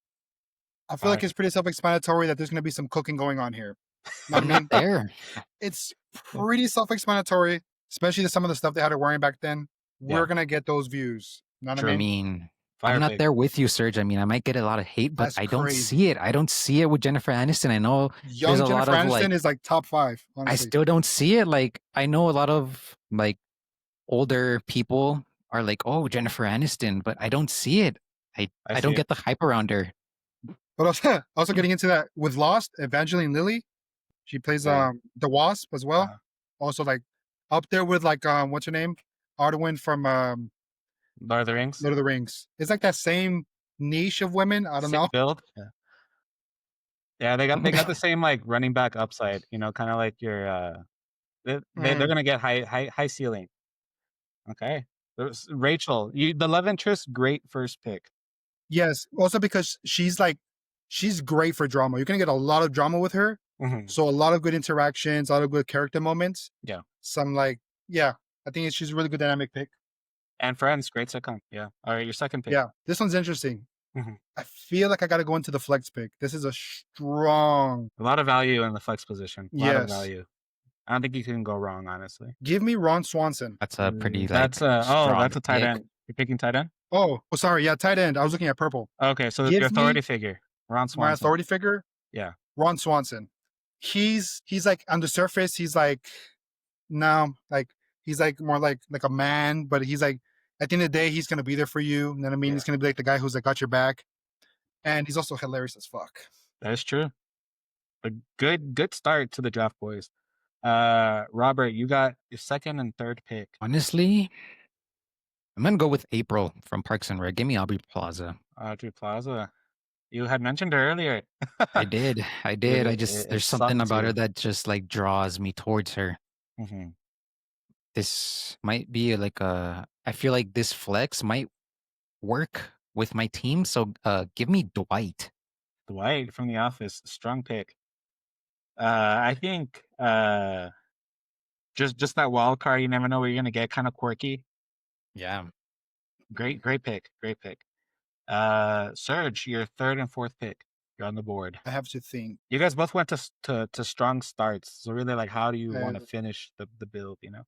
I feel like it's pretty self-explanatory that there's gonna be some cooking going on here. I I'm mean, not there. it's pretty self-explanatory, especially some of the stuff they had her wearing back then. We're Yeah. gonna get those views. You know what True. I I mean? mean, Fire I'm not pick. there with you, Serge. I mean, I might get a lot of hate, but That's I don't crazy. see it. I don't see it with Jennifer Aniston. I know Young there's a Jennifer lot of Aniston like, is like top 5, I honestly. still don't see it. Like, I know a lot of like older people are like, oh, Jennifer Aniston, but I don't see it. I see don't it. get the hype around her. But also getting into that with Lost, Evangeline Lilly, she plays Yeah. the Wasp as well. Uh-huh. Also like up there with like what's her name? Arwen from Lord of the Rings. Lord of the Rings. It's like that same niche of women. I don't Same know. build. Yeah. Yeah, they got the same like running back upside. You know, kind of like your they're gonna get high ceiling. Okay. Rachel, the love interest, great first pick. Yes. Also because she's great for drama. You're gonna get a lot of drama with her. Mhm. So a lot of good interactions, a lot of good character moments. Yeah. Some I think she's a really good dynamic pick. And Friends, great sitcom. Yeah. All right, your second pick. Yeah. This one's interesting. Mhm. I feel like I gotta go into the flex pick. This is a strong A lot of value in the flex position. A lot of yes. value. I don't think you can go wrong, honestly. Give me Ron Swanson. That's a pretty like That's a strong that's a tight pick. end. You're picking tight end? Oh, sorry. Yeah, tight end. I was looking at purple. Okay, so Give your authority me figure, Ron Swanson. My authority figure? Yeah. Ron Swanson. He's like on the surface, he's like no, like he's like more like a man, but he's like at the end of the day, he's gonna be there for you. You know what I mean? Yeah. He's gonna be like the guy who's like got your back. And he's also hilarious as fuck. That is true. A good start to the draft, boys. Robert, you got your second and third pick. Honestly, I'm gonna go with April from Parks and Rec. Give me Aubrey Plaza. Audrey Plaza. You had mentioned her earlier. I did. There's something about her that just like draws me towards her. Mm-hmm. This might be like I feel like this flex might work with my team. So give me Dwight. Dwight from The Office, strong pick. I think just that wild card, you never know what you're gonna get, kind of quirky. Yeah. Great pick. Serge, your third and fourth pick. You're on the board. I have to think. You guys both went to strong starts. So really, like, how do you want to finish the build, you know?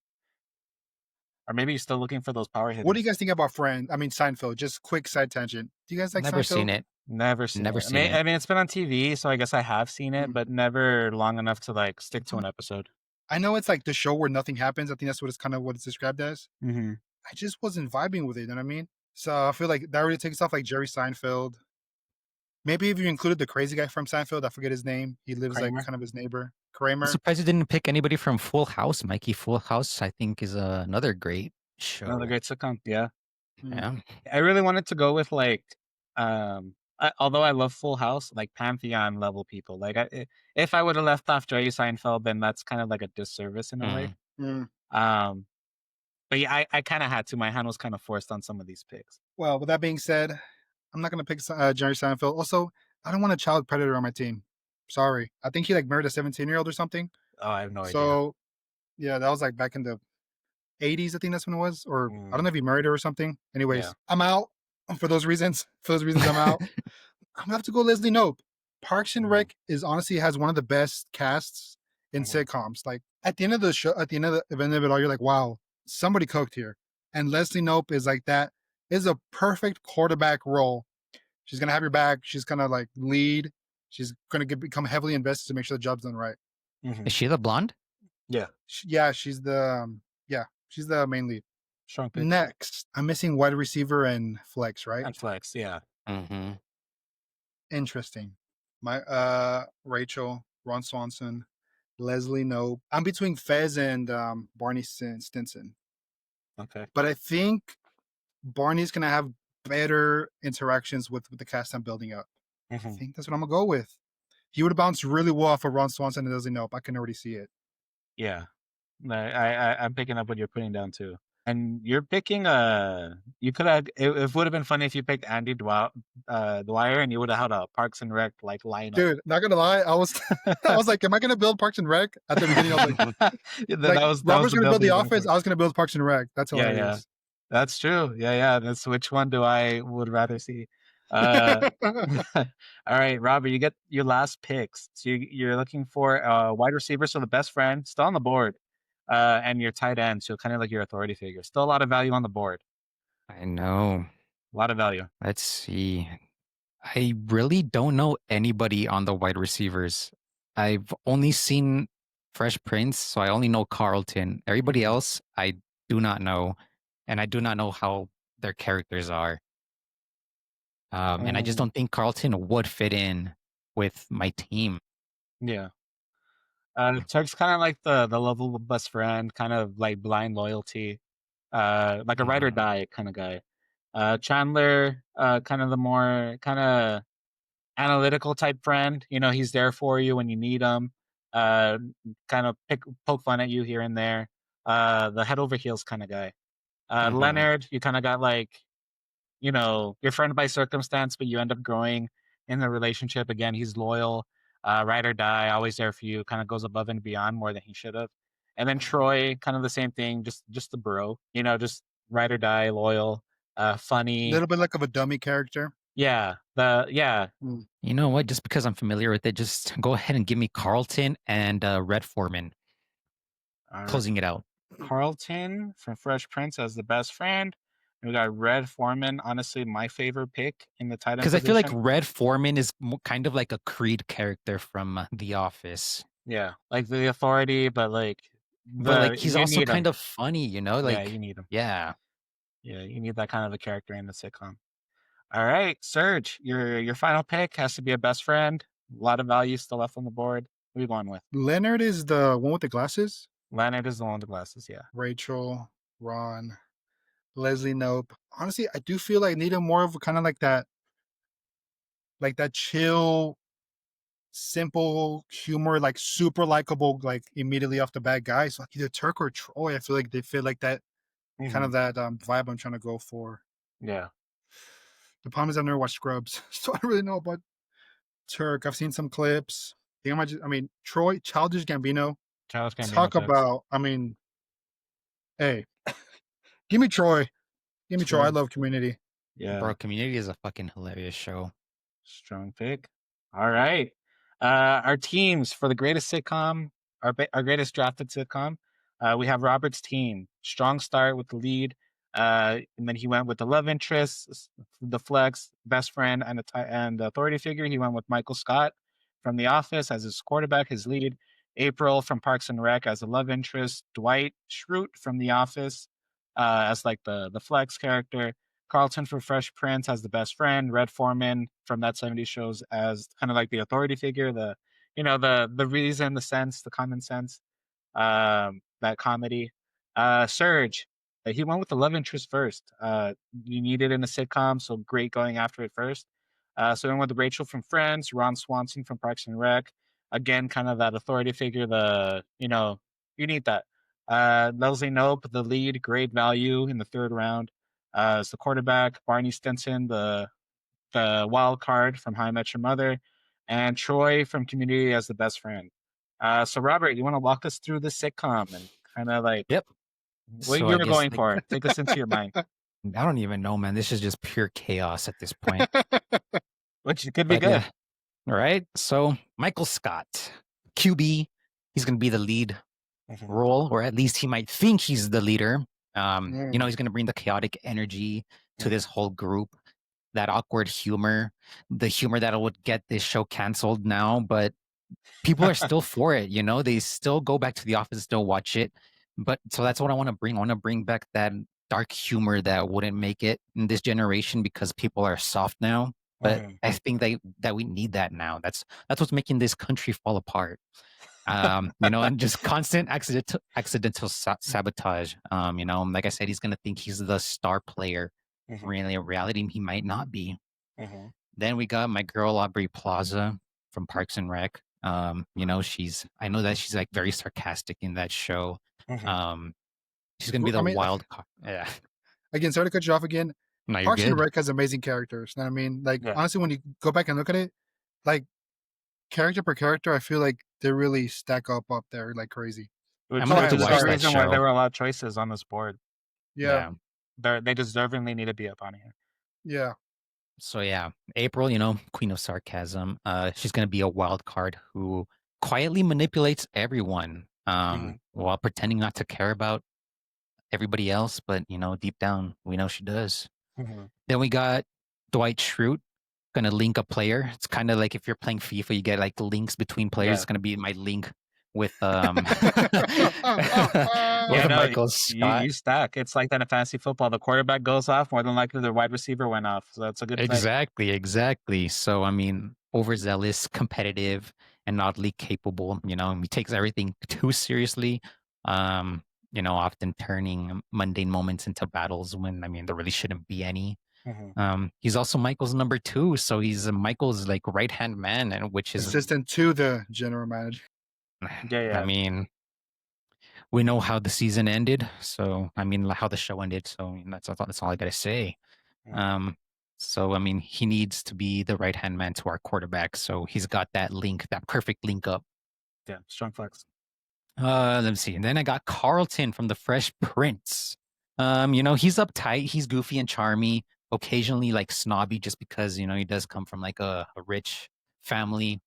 Or maybe you're still looking for those power hitters. What do you guys think about Seinfeld? Just quick side tangent. Do you guys like Never Seinfeld? seen it. Never seen it. Seen it. I mean, it's been on TV, so I guess I have seen it, but never long enough to like stick to an episode. I know it's like the show where nothing happens. I think that's what it's described as. Mm-hmm. I just wasn't vibing with it. You know what I mean? So I feel like that really takes off like Jerry Seinfeld. Maybe if you included the crazy guy from Seinfeld, I forget his name. He lives Kramer? like kind of his neighbor, Kramer. I'm surprised you didn't pick anybody from Full House, Mikey. Full House, I think, is another great show. Another great sitcom. Yeah. Yeah. I really wanted to go with like, although I love Full House, like Pantheon level people. Like, if I would have left off Jerry Seinfeld, then that's kind of like a disservice in a way. But yeah, I kind of had to. My hand was kind of forced on some of these picks. Well, with that being said, I'm not gonna pick Jerry Seinfeld. Also, I don't want a child predator on my team. Sorry, I think he like married a 17-year-old or something. Oh, I have no idea. So, yeah, that was like back in the 80s. I think that's when it was, or I don't know if he married her or something. Anyways, Yeah. I'm out for those reasons. I'm out. I'm gonna have to go Leslie Knope. Parks and Rec is honestly has one of the best casts in sitcoms. Like at the end of the show, at the end of it all, you're like, wow, somebody cooked here. And Leslie Knope is like that. Is a perfect quarterback role She's gonna have your back. She's gonna like lead. She's gonna become heavily invested to make sure the job's done right. Is she the blonde? Yeah. Yeah, she's the main lead. Strong pick. Next, I'm missing wide receiver and flex, right? And flex, yeah. Mm-hmm. Interesting. My Rachel, Ron Swanson, Leslie Nope. I'm between Fez and Barney Stinson. Okay. But I think Barney's gonna have better interactions with the cast I'm building up. I think that's what I'm gonna go with. He would have bounced really well off of Ron Swanson and Leslie Nope. I can already see it. Yeah. I'm picking up what you're putting down too. And you're picking you could have it would have been funny if you picked Andy Dwyer and you would have had a Parks and Rec like lineup. Dude, not gonna lie, I was like, am I gonna build Parks and Rec? At the beginning, I was like, Robert's gonna build The Office, I was gonna build Parks and Rec. That's hilarious. Yeah. That's true. Yeah. That's which one do I would rather see. All right, Robert, you get your last picks. So you're looking for wide receiver, so the best friend, still on the board, and your tight end, so kind of like your authority figure. Still a lot of value on the board. I know. A lot of value. Let's see. I really don't know anybody on the wide receivers. I've only seen Fresh Prince, so I only know Carlton. Everybody else, I do not know, and I do not know how their characters are. And I just don't think Carlton would fit in with my team. Yeah. Turk's kind of like the lovable best friend, kind of like blind loyalty, like a ride or die kind of guy. Chandler, kind of the more kind of analytical type friend. You know, he's there for you when you need him. Kind of poke fun at you here and there. The head over heels kind of guy. Leonard, you kind of got like, you know, your friend by circumstance, but you end up growing in the relationship. Again, he's loyal, ride or die, always there for you, kind of goes above and beyond more than he should have. And then Troy, kind of the same thing, just the bro, you know, just ride or die, loyal, funny. A little bit like of a dummy character. Yeah. You know what? Just because I'm familiar with it, just go ahead and give me Carlton and Red Foreman. Closing it out. Carlton from Fresh Prince as the best friend. We got Red Foreman, honestly, my favorite pick in the tight end. Because I feel like Red Foreman is kind of like a Creed character from The Office. Yeah, like the authority, but like he's also kind of funny, you know? Like, yeah, you need him. Yeah, you need that kind of a character in the sitcom. All right, Serge, your final pick has to be a best friend. A lot of value still left on the board. Who are you going with? Leonard is the one with the glasses. Leonard is the one with the glasses, yeah. Rachel, Ron, Leslie Nope. Honestly, I do feel like I need him more of kind of like that chill, simple humor, like super likable, like immediately off the bat guy. So like either Turk or Troy, I feel like they feel like that kind of that vibe I'm trying to go for. Yeah. The problem is I've never watched Scrubs, so I don't really know about Turk. I've seen some clips. I mean, Troy, Childish Gambino. Talk about, I mean, hey, give me Troy. Give me Troy. I love Community. Yeah. Bro, Community is a fucking hilarious show. Strong pick. All right. Our teams for the greatest sitcom, our greatest drafted sitcom. We have Robert's team. Strong start with the lead. And then he went with the love interest, the flex, best friend, and the authority figure. He went with Michael Scott from The Office as his quarterback, his lead. April from Parks and Rec as a love interest. Dwight Schrute from The Office as like the flex character. Carlton for Fresh Prince as the best friend. Red Foreman from That 70s Shows as kind of like the authority figure, the reason, the sense, the common sense, that comedy. Serge, he went with the love interest first. You need it in a sitcom, so great going after it first. So we went with Rachel from Friends, Ron Swanson from Parks and Rec. Again, kind of that authority figure, you need that. Leslie Nope, the lead, great value in the third round. As the quarterback, Barney Stinson, the wild card from How I Met Your Mother, and Troy from Community as the best friend. So Robert, you want to walk us through this sitcom and kind of like what you were going for? Take us into your mind. I don't even know, man. This is just pure chaos at this point. Which could be good. Yeah. All right. So Michael Scott, QB, he's going to be the lead role, or at least he might think he's the leader. You know, he's going to bring the chaotic energy to this whole group. that awkward humor, the humor that would get this show canceled now, but people are still for it, you know? They still go back to the office, still watch it. But so that's what I want to bring. I want to bring back that dark humor that wouldn't make it in this generation because people are soft now. But Mhm. I think that we need that now. That's what's making this country fall apart. You know, and just constant accidental sabotage. You know, like I said, he's gonna think he's the star player. Mhm. Really, in reality, he might not be. Mhm. Then we got my girl Aubrey Plaza from Parks and Rec. You know, I know that she's like very sarcastic in that show. Mhm. Um, she's gonna be I the mean, wild card. Yeah, again, sorry to cut you off again. no, you're Parks and good. Rec has amazing characters. You know what I mean? Like Yeah. honestly, when you go back and look at it, like character per character, I feel like they really stack up there like crazy. I'm Which gonna Go have which to ahead. is the watch Sorry. that reason why there show. were a lot of choices on this board. Yeah, Yeah. They deservingly need to be up on here. yeah. So yeah, April, you know, queen of sarcasm. She's gonna be a wild card who quietly manipulates everyone, Mhm. while pretending not to care about everybody else, but you know, deep down, we know she does. Mhm. Then we got Dwight Schrute, gonna link a player. It's kind of like if you're playing FIFA, you get like links between players. Yeah. It's gonna be my link with Yeah, with no, Michael you Scott. you stack. It's like that in fantasy football. The quarterback goes off, more than likely the wide receiver went off. So that's a good play. Exactly, exactly. So I mean, overzealous, competitive, and oddly capable. You know, he takes everything too seriously. You know, often turning mundane moments into battles when I mean there really shouldn't be any. Mhm. He's also Michael's number two, so he's Michael's like right hand man, and which is, Assistant to the general manager. Yeah, I yeah. mean, we know how the season ended, so I mean how the show ended. So I mean, that's all I gotta say. Mhm. Um, so I mean, he needs to be the right hand man to our quarterback. So he's got that link, that perfect link up. Yeah, strong flex. Let me see. And then I got Carlton from the Fresh Prince. You know, he's uptight, he's goofy and charmy, occasionally like snobby just because, you know, he does come from like a rich family.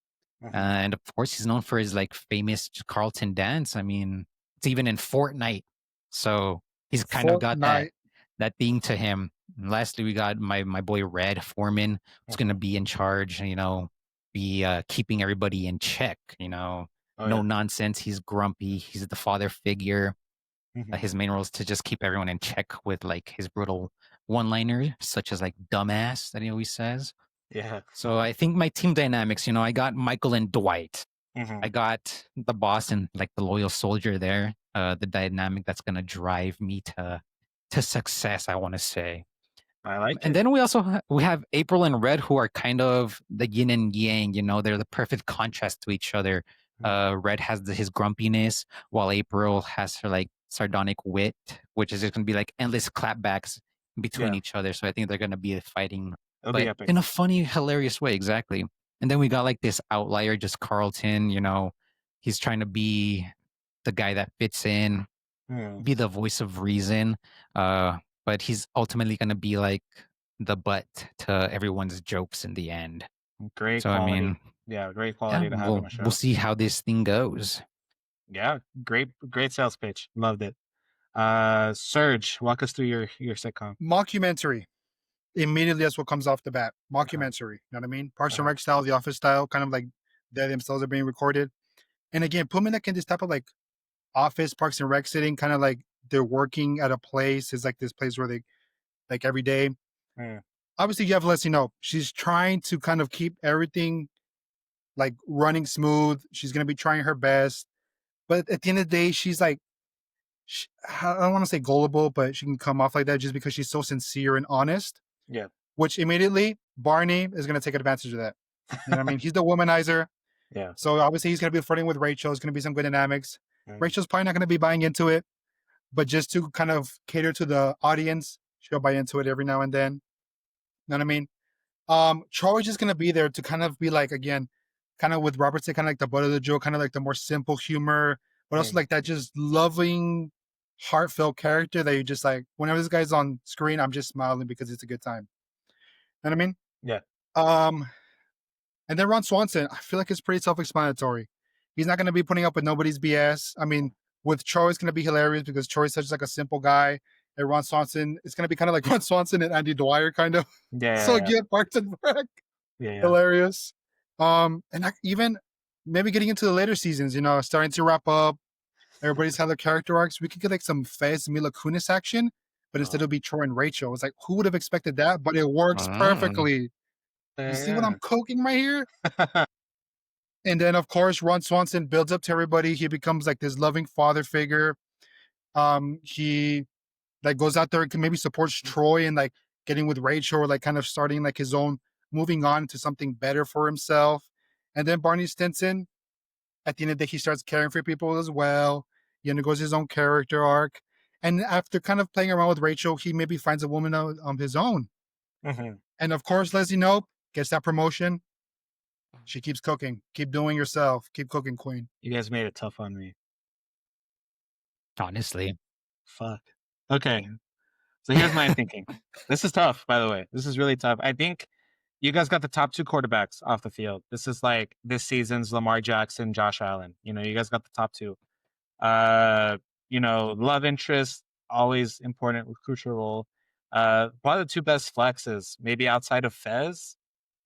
Mhm. And of course, he's known for his like famous Carlton dance. I mean, it's even in Fortnite. So he's kind of got Fortnite. that thing to him. And lastly, we got my boy Red Foreman, who's going to Mhm. be in charge. You know, be keeping everybody in check. You know, Oh no yeah. nonsense. He's grumpy. He's the father figure. Mhm. His main role is to just keep everyone in check with like his brutal one-liners, such as like "dumbass" that he always says. Yeah. So I think my team dynamics, you know, I got Michael and Dwight. I Mhm. got the boss and like the loyal soldier there. The dynamic that's gonna drive me to success, I want to say. I like And it. then we also we have April and Red, who are kind of the yin and yang. You know, they're the perfect contrast to each other. Mhm. Red has his grumpiness, while April has her like sardonic wit, which is just gonna be like endless clapbacks between Yeah, each other. So I think they're gonna be fighting, it'll be but epic. in a funny, hilarious way. Exactly. And then we got like this outlier, just Carlton. You know, he's trying to be the guy that fits in, Mhm. be the voice of reason. Uh, but he's ultimately gonna be like the butt to everyone's jokes in the end. Great So I quality. mean, Yeah, great yeah, quality to have on the we'll show. see how this thing goes. Yeah, great sales pitch. Loved it. Serge, walk us through your sitcom. Mockumentary. Immediately that's what comes off the bat. Uh-huh. Mockumentary. You know what I mean? Parks and Uh-huh. Rec style, The Office style, kind of like they themselves are being recorded. And again, put me like in this type of like office, Parks and Rec sitting, kind of like they're working at a place. It's like this place where they like every day. Mm, Obviously, you have Leslie know she's trying to kind of keep everything like running smooth. She's gonna be trying her best, but at the end of the day, she's like, I don't want to say gullible, but she can come off like that just because she's so sincere and honest. yeah. Which immediately Barney is gonna take advantage of that. You know what I mean? He's the womanizer, Yeah. so obviously he's gonna be flirting with Rachel. It's gonna be some good dynamics. Mm, Rachel's probably not gonna be buying into it, but just to kind of cater to the audience, she'll buy into it every now and then. You know what I mean? Troy's just gonna be there to kind of be like again, kind of with Robert said, kind of like the butt of the joke, kind of like the more simple humor, but also mm, like that just loving, heartfelt character that you just like whenever this guy's on screen, I'm just smiling because it's a good time. You know what I mean? yeah. Um, and then Ron Swanson, I feel like it's pretty self-explanatory. He's not gonna be putting up with nobody's BS. I mean, with Troy, it's gonna be hilarious because Troy's such like a simple guy. and Ron Swanson. It's gonna be kind of like Ron Swanson and Andy Dwyer, kind of. So Yeah. again, Parks and Rec, Yeah. hilarious. And even maybe getting into the later seasons, starting to wrap up. Everybody's had their character arcs. We could get like some Fez Mila Kunis action, but instead it'll be Troy and Rachel. It's like, who would have expected that? But it works perfectly. You see what I'm cooking right here? And then, of course, Ron Swanson builds up to everybody. He becomes like this loving father figure. He like goes out there and maybe supports Troy and like getting with Rachel, or like kind of starting like his own, moving on to something better for himself. And then Barney Stinson, at the end of the day, he starts caring for people as well. He undergoes his own character arc. And after kind of playing around with Rachel, he maybe finds a woman of his own. And of course, Leslie Knope gets that promotion. She keeps cooking. Keep doing yourself. Keep cooking, queen. You guys made it tough on me. Honestly. Fuck. Okay. So here's my thinking. This is tough, by the way. This is really tough. I think you guys got the top two quarterbacks off the field. This is like this season's Lamar Jackson, Josh Allen. You guys got the top two. Love interest, always important, crucial role. Probably the two best flexes, maybe outside of Fez,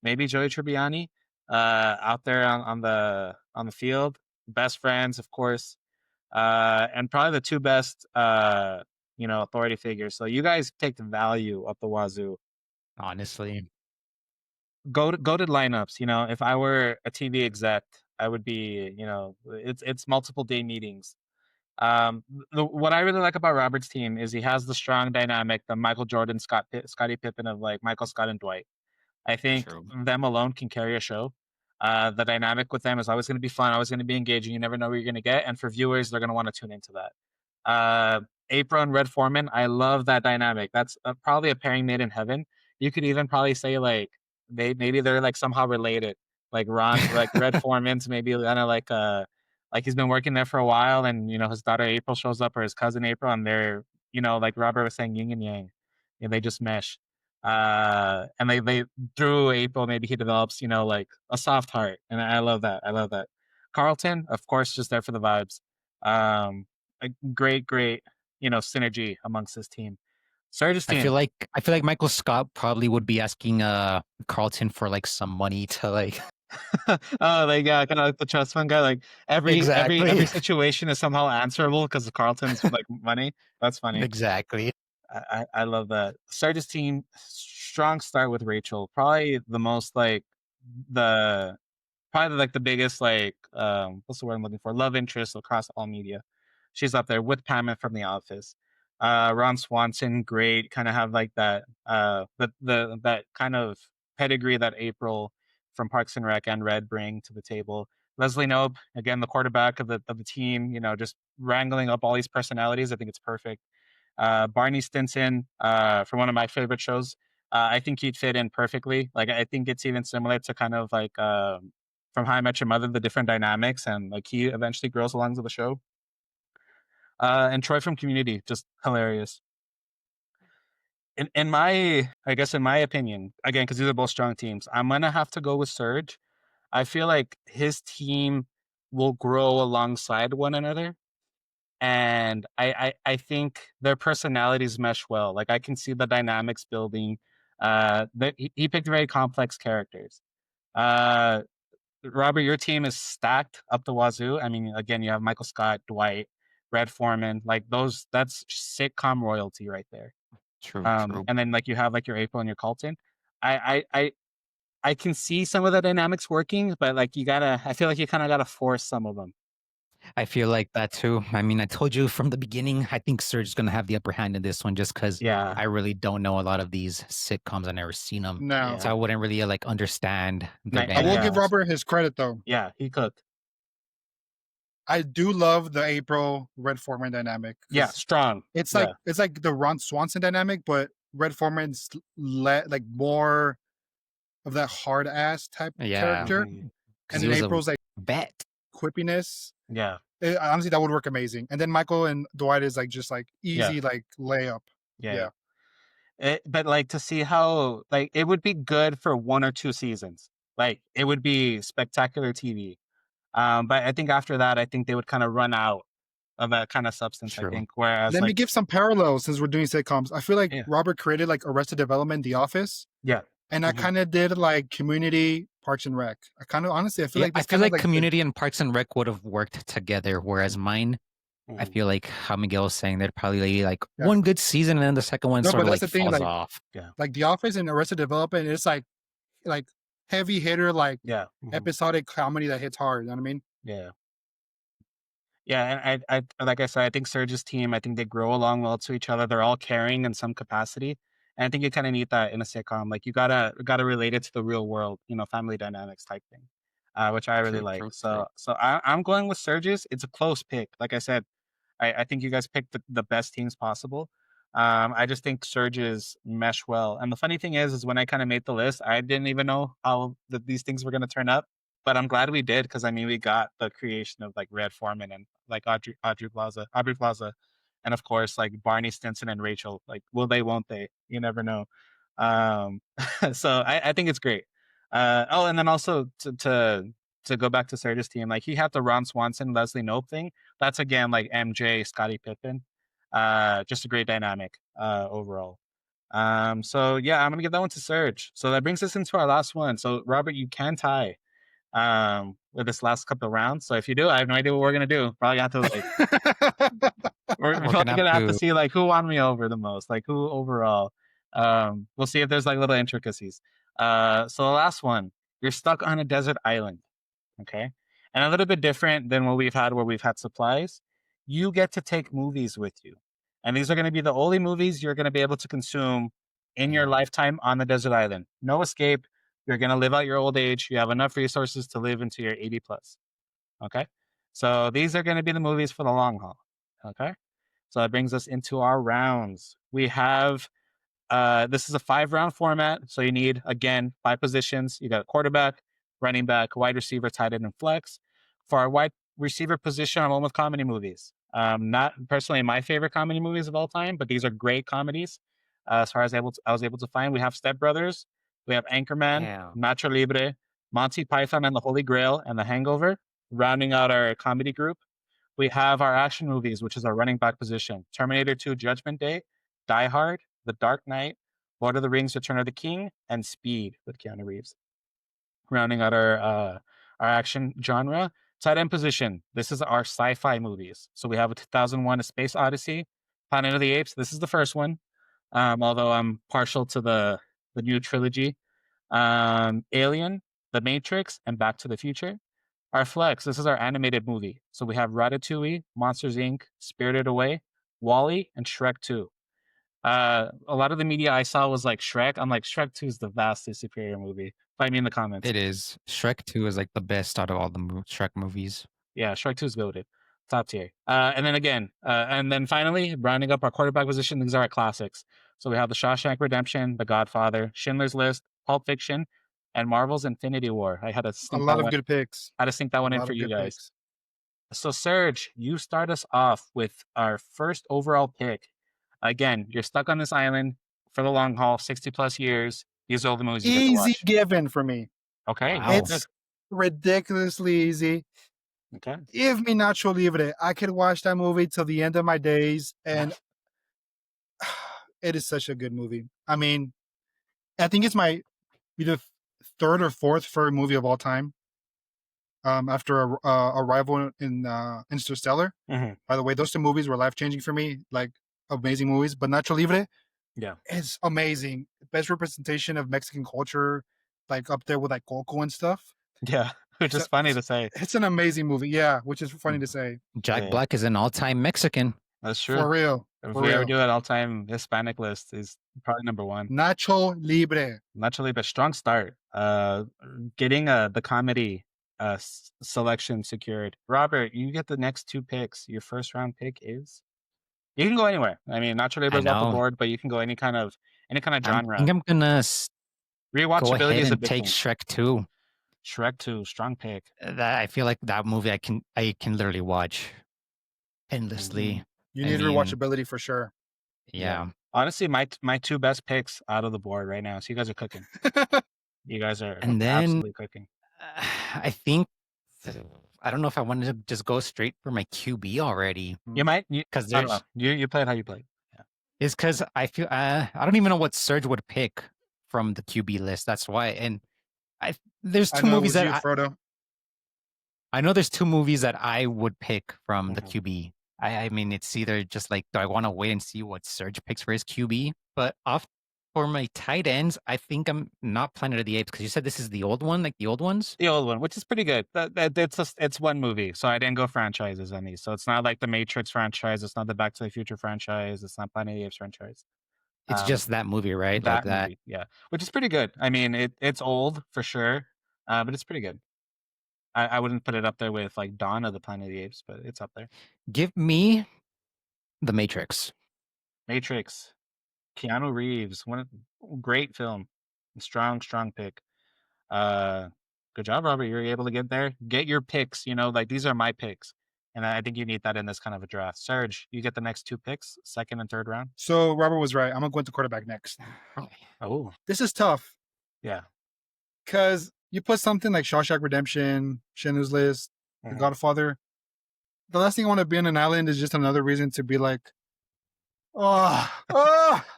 maybe Joey Tribbiani, out there on the field. Best friends, of course, and probably the two best, authority figures. So you guys take the value up the wazoo. Honestly. Go to lineups. If I were a TV exec, I would be. It's multiple day meetings. What I really like about Robert's team is he has the strong dynamic, the Michael Jordan, Scottie Pippen of like Michael Scott and Dwight. I think them alone can carry a show. The dynamic with them is always going to be fun, always going to be engaging. You never know what you're going to get, and for viewers, they're going to want to tune into that. April and Red Foreman, I love that dynamic. That's probably a pairing made in heaven. You could even probably say like maybe they're like somehow related. Like Red Foreman's maybe kind of like he's been working there for a while, and his daughter April shows up, or his cousin April, and they're like Robert was saying, yin and yang. They just mesh. And they through April, maybe he develops like a soft heart, and I love that. Carlton, of course, just there for the vibes. A great synergy amongst his team. Sergio's team. I feel like Michael Scott probably would be asking Carlton for like some money to like oh, like kind of like the trust fund guy. Like every situation is somehow answerable because of Carlton's like money. That's funny. Exactly. I love that. Sergio's team, strong start with Rachel. Probably the most like the biggest like what's the word I'm looking for? Love interest across all media. She's up there with Pam from The Office. Ron Swanson, great. Kind of have like that that kind of pedigree that April from Parks and Rec and Red bring to the table. Leslie Knope, again, the quarterback of the team, just wrangling up all these personalities. I think it's perfect. Barney Stinson, from one of my favorite shows. I think he'd fit in perfectly. Like, I think it's even similar to kind of like from How I Met Your Mother, the different dynamics, and like he eventually grows along with the show. And Troy from Community, just hilarious. In my opinion, again, because these are both strong teams, I'm gonna have to go with Serge. I feel like his team will grow alongside one another, and I think their personalities mesh well. Like I can see the dynamics building. He picked very complex characters. Robert, your team is stacked up the wazoo. I mean, again, you have Michael Scott, Dwight, Red Foreman, like those. That's sitcom royalty right there. True. And then like you have like your April and your Colton. I can see some of the dynamics working, but like I feel like you kind of gotta force some of them. I feel like that too. I mean, I told you from the beginning, I think Serge is going to have the upper hand in this one just because I really don't know a lot of these sitcoms. I've never seen them. No. So I wouldn't really like understand. I will give Robert his credit though. Yeah, he cooked. I do love the April Red Foreman dynamic. Yeah, strong. It's like the Ron Swanson dynamic, but Red Foreman's like more of that hard ass type character. And then April's like quippiness. Yeah. Honestly, that would work amazing. And then Michael and Dwight is like just like easy like layup. Yeah. But like to see how like it would be good for 1 or 2 seasons. Like it would be spectacular TV. But I think after that, I think they would kind of run out of that kind of substance, I True. think. Whereas Let me like give some parallels since we're doing sitcoms. I feel like yeah, Robert created like Arrested Development, The Office, yeah. and I Mhm. kind of did like Community, Parks and Rec. I kind of honestly, I feel Yeah, like I this feel kind of like like the, Community and Parks and Rec would have worked together, whereas mine, I Mhm. feel like how Miguel was saying, there'd probably like yeah. one good season and then the second one No, sort but of that's like the thing. falls Like off. Yeah. The Office and Arrested Development, it's like heavy hitter, like Yeah. Mhm. episodic comedy that hits hard. You know what I mean? Yeah. Yeah, and I like I said, I think Surge's team, I think they grow along well to each other. They're all caring in some capacity. And I think you kind of need that in a sitcom. Like you gotta relate it to the real world, family dynamics type thing, which I really True, like. true, true. So I'm going with Surge's. It's a close pick. Like I said, I think you guys picked the best teams possible. I just think Surges mesh well. And the funny thing is when I kind of made the list, I didn't even know how these things were going to turn up. But I'm glad we did because I mean we got the creation of like Red Foreman and like Aubrey Plaza, and of course like Barney Stinson and Rachel. Like, will they? Won't they? You never know. Um, so I think it's great. Oh, and then also to go back to Serge's team, like he had the Ron Swanson, Leslie Knope thing. That's again like MJ, Scottie Pippen. Just a great dynamic overall. So yeah, I'm gonna give that one to Serge. So that brings us into our last one. So Robert, you can tie with this last couple of rounds. So if you do, I have no idea what we're gonna do. Probably have to like we're We're probably gonna have gonna have to to. see like who won me over the most, like who overall. We'll see if there's like little intricacies. So the last one, you're stuck on a desert island. Okay. And a little bit different than what we've had where we've had supplies. You get to take movies with you. And these are going to be the only movies you're going to be able to consume in your Damn. lifetime on the desert island. No escape. You're going to live out your old age. You have enough resources to live into your 80 plus. Okay. So these are going to be the movies for the long haul. Okay. So that brings us into our rounds. We have this is a 5-round format, so you need again 5 positions. You got a quarterback, running back, wide receiver, tight end, and flex. For our wide receiver position, I'm going with comedy movies. Not personally my favorite comedy movies of all time, but these are great comedies. As far as I was able to find, we have Step Brothers, we have Anchorman, Damn. Nacho Libre, Monty Python and the Holy Grail, and The Hangover. Rounding out our comedy group, we have our action movies, which is our running back position: Terminator 2, Judgment Day, Die Hard, The Dark Knight, Lord of the Rings, Return of the King, and Speed with Keanu Reeves. Rounding out our action genre, tight end position. This is our sci-fi movies. So we have a 2001: A Space Odyssey, Planet of the Apes. This is the first one, although I'm partial to the new trilogy. Alien, The Matrix, and Back to the Future. Our flex, this is our animated movie. So we have Ratatouille, Monsters Inc., Spirited Away, Wall-E, and Shrek 2. A lot of the media I saw was like Shrek. I'm like, Shrek 2 is the vastly superior movie. Find me in the comments. It is. Shrek 2 is like the best out of all the Shrek movies. Yeah, Shrek 2 is goated. Top tier. And then finally, rounding up our quarterback position, these are our classics. So we have The Shawshank Redemption, The Godfather, Schindler's List, Pulp Fiction, and Marvel's Infinity War. I had to A sink that lot of one. good picks. I had to sink that A one in lot for of you good guys. picks. So Serge, you start us off with our first overall pick. Again, you're stuck on this island for the long haul, 60 plus years. These are all the movies you get to Easy watch. given for me. Okay, Wow. good. It's ridiculously easy. Okay. Give me Nacho Libre. I could watch that movie till the end of my days, and it is such a good movie. I mean, I think it's my either third or fourth favorite movie of all time. After Arrival in Interstellar. hmm By the way, those two movies were life changing for me, like amazing movies. But Nacho Libre Yeah. is amazing. Best representation of Mexican culture, like up there with like Coco and stuff. Yeah. Which It's, is funny to say. it's an amazing movie. Yeah, which is funny to say. Jack Yeah, Black is an all-time Mexican. that's true. For real. If For we ever real. do an all-time Hispanic list, is probably number one. Nacho Libre. Naturally, but strong start. Getting the comedy selection secured. Robert, you get the next 2 picks. Your first round pick is. You can go anywhere. I mean, Nacho I Libre's off the know. board, but you can go any kind of I genre. think I'm gonna go Rewatchability ahead is a and big take thing. Shrek 2. Shrek 2, strong pick. That I feel like that movie I can literally watch endlessly. You I need mean, rewatchability for sure. Yeah. Honestly, my 2 best picks out of the board right now. So you guys are cooking. You guys are And then absolutely cooking. I think I don't know if I wanted to just go straight for my QB already You might. because I don't know. there's You played how you played. Yeah. is because I feel I don't even know what Serge would pick from the QB list. That's why, and there's I two know it movies was that you, Frodo. I know there's two movies that I would pick from the Mhm. QB. I mean, it's either just like, do I want to wait and see what Serge picks for his QB? But off for my tight ends, I think I'm not Planet of the Apes because you said this is the old one, like the old ones. The old one, which is pretty good. It's one movie, so I didn't go franchises on these. So it's not like the Matrix franchise. It's not the Back to the Future franchise. It's not Planet of the Apes franchise. It's just that movie, right? Like That that. movie, yeah, which is pretty good. I mean, it's old for sure, but it's pretty good. I wouldn't put it up there with like Dawn of the Planet of the Apes, but it's up there. Give me the Matrix. Matrix, Keanu Reeves, great film, strong pick. Good job, Robert. You're able to get there. Get your picks. Like these are my picks, and I think you need that in this kind of a draft. Serge, you get the next two picks, second and third round. So Robert was right. I'm gonna go into quarterback next. Oh, This is tough yeah. because you put something like Shawshank Redemption, Schindler's List, The Mhm. Godfather. The last thing I want to be on an island is just another reason to be like,